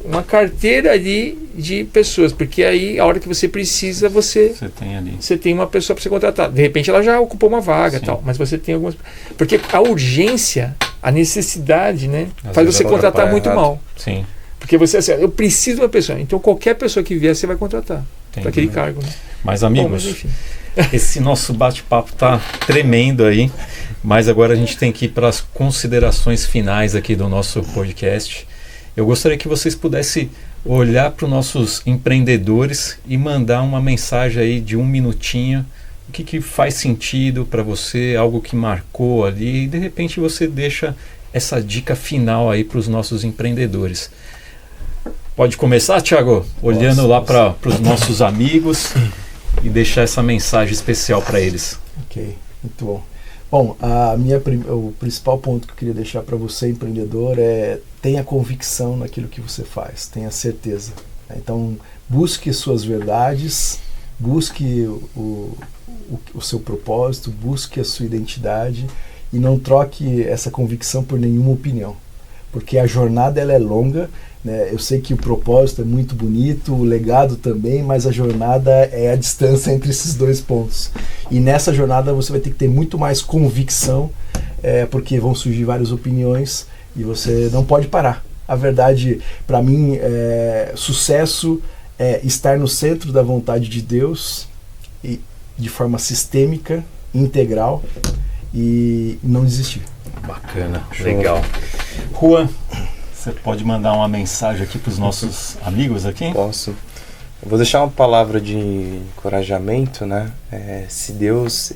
uma carteira ali de pessoas, porque aí, a hora que você precisa, você tem ali. Você tem uma pessoa para você contratar. De repente, ela já ocupou uma vaga e tal, mas você tem algumas... Porque a urgência, a necessidade, né, faz você contratar muito mal. Sim. Porque você, assim, eu preciso de uma pessoa. Então, qualquer pessoa que vier, você vai contratar. Para aquele cargo, né? Mas, amigos, enfim. Esse nosso bate-papo tá tremendo aí, mas agora a gente tem que ir para as considerações finais aqui do nosso podcast. Eu gostaria que vocês pudessem olhar para os nossos empreendedores e mandar uma mensagem aí de 1 minutinho, o que faz sentido para você, algo que marcou ali, e de repente você deixa essa dica final aí para os nossos empreendedores. Pode começar, Thiago? Olhando lá para os nossos amigos e deixar essa mensagem especial para eles. Ok, muito bom. Bom, o principal ponto que eu queria deixar para você, empreendedor, é tenha convicção naquilo que você faz, tenha certeza. Então, busque suas verdades, busque o seu propósito, busque a sua identidade e não troque essa convicção por nenhuma opinião, porque a jornada ela é longa. Eu sei que o propósito é muito bonito, o legado também, mas a jornada é a distância entre esses 2 pontos. E nessa jornada você vai ter que ter muito mais convicção, porque vão surgir várias opiniões e você não pode parar. A verdade, para mim, sucesso é estar no centro da vontade de Deus e de forma sistêmica, integral e não desistir. Bacana, legal. Juan, você pode mandar uma mensagem aqui para os nossos amigos aqui? Posso. Eu vou deixar uma palavra de encorajamento, né? Se Deus,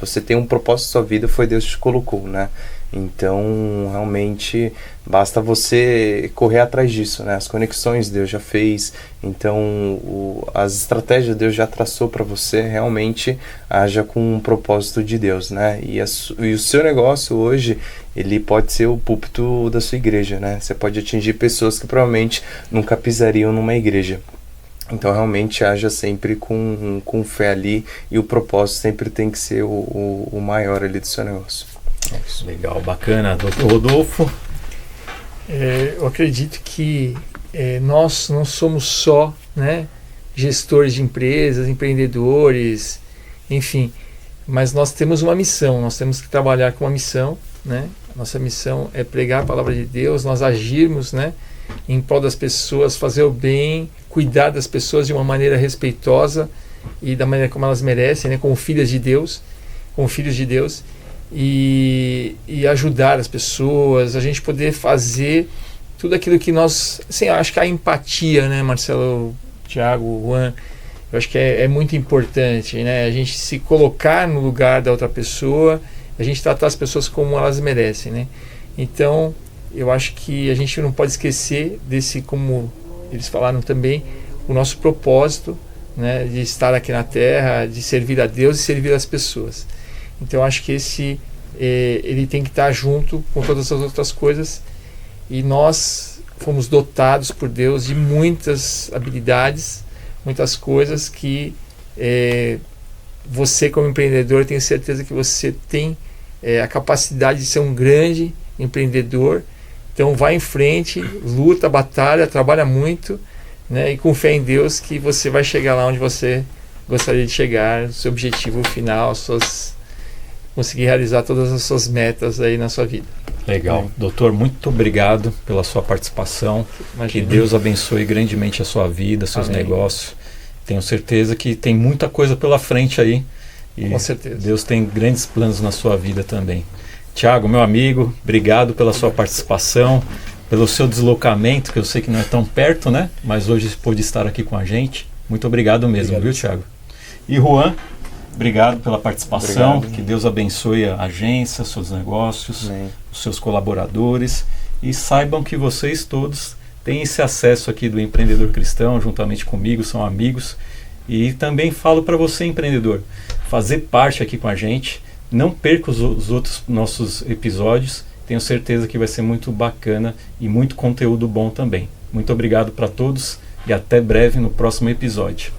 você tem um propósito na sua vida, foi Deus que te colocou, né? Então, realmente, basta você correr atrás disso, né? As conexões Deus já fez, então as estratégias Deus já traçou para você, realmente haja com um propósito de Deus, né? E o seu negócio hoje, ele pode ser o púlpito da sua igreja, né? Você pode atingir pessoas que provavelmente nunca pisariam numa igreja. Então, realmente, haja sempre com fé ali e o propósito sempre tem que ser o maior ali do seu negócio. Legal, bacana. Doutor Rodolfo? Eu acredito que nós não somos só, né, gestores de empresas, empreendedores, enfim, mas nós temos uma missão, nós temos que trabalhar com uma missão, né? Nossa missão é pregar a palavra de Deus, nós agirmos, né, em prol das pessoas, fazer o bem, cuidar das pessoas de uma maneira respeitosa e da maneira como elas merecem, né, como filhas de Deus, e ajudar as pessoas, a gente poder fazer tudo aquilo que nós, assim, eu acho que a empatia, né, Marcelo, Thiago, Juan, Eu acho que é muito importante, né? A gente se colocar no lugar da outra pessoa, a gente tratar as pessoas como elas merecem, né? Então, eu acho que a gente não pode esquecer desse, como eles falaram também, o nosso propósito, né? De estar aqui na Terra, de servir a Deus e servir as pessoas. Então, eu acho que ele tem que estar junto com todas as outras coisas, e nós fomos dotados por Deus de muitas habilidades, muitas coisas que você, como empreendedor, tenho certeza que você tem a capacidade de ser um grande empreendedor. Então vai em frente, luta, batalha, trabalha muito, né? E com fé em Deus que você vai chegar lá onde você gostaria de chegar, seu objetivo final, conseguir realizar todas as suas metas aí na sua vida. Legal. Doutor, muito obrigado pela sua participação. Imagina. Que Deus abençoe grandemente a sua vida, seus Amém. negócios. Tenho certeza que tem muita coisa pela frente aí. E Com certeza. Deus tem grandes planos na sua vida também. Tiago, meu amigo, obrigado pela sua participação, pelo seu deslocamento, que eu sei que não é tão perto, né? Mas hoje pôde estar aqui com a gente. Muito obrigado mesmo, viu, Tiago? E Juan, obrigado pela participação. Obrigado. Que Deus abençoe a agência, seus negócios, Amém. os seus colaboradores. E saibam que vocês todos têm esse acesso aqui do Empreendedor Cristão, juntamente comigo, são amigos. E também falo para você, empreendedor, fazer parte aqui com a gente. Não perca os outros nossos episódios. Tenho certeza que vai ser muito bacana e muito conteúdo bom também. Muito obrigado para todos e até breve no próximo episódio.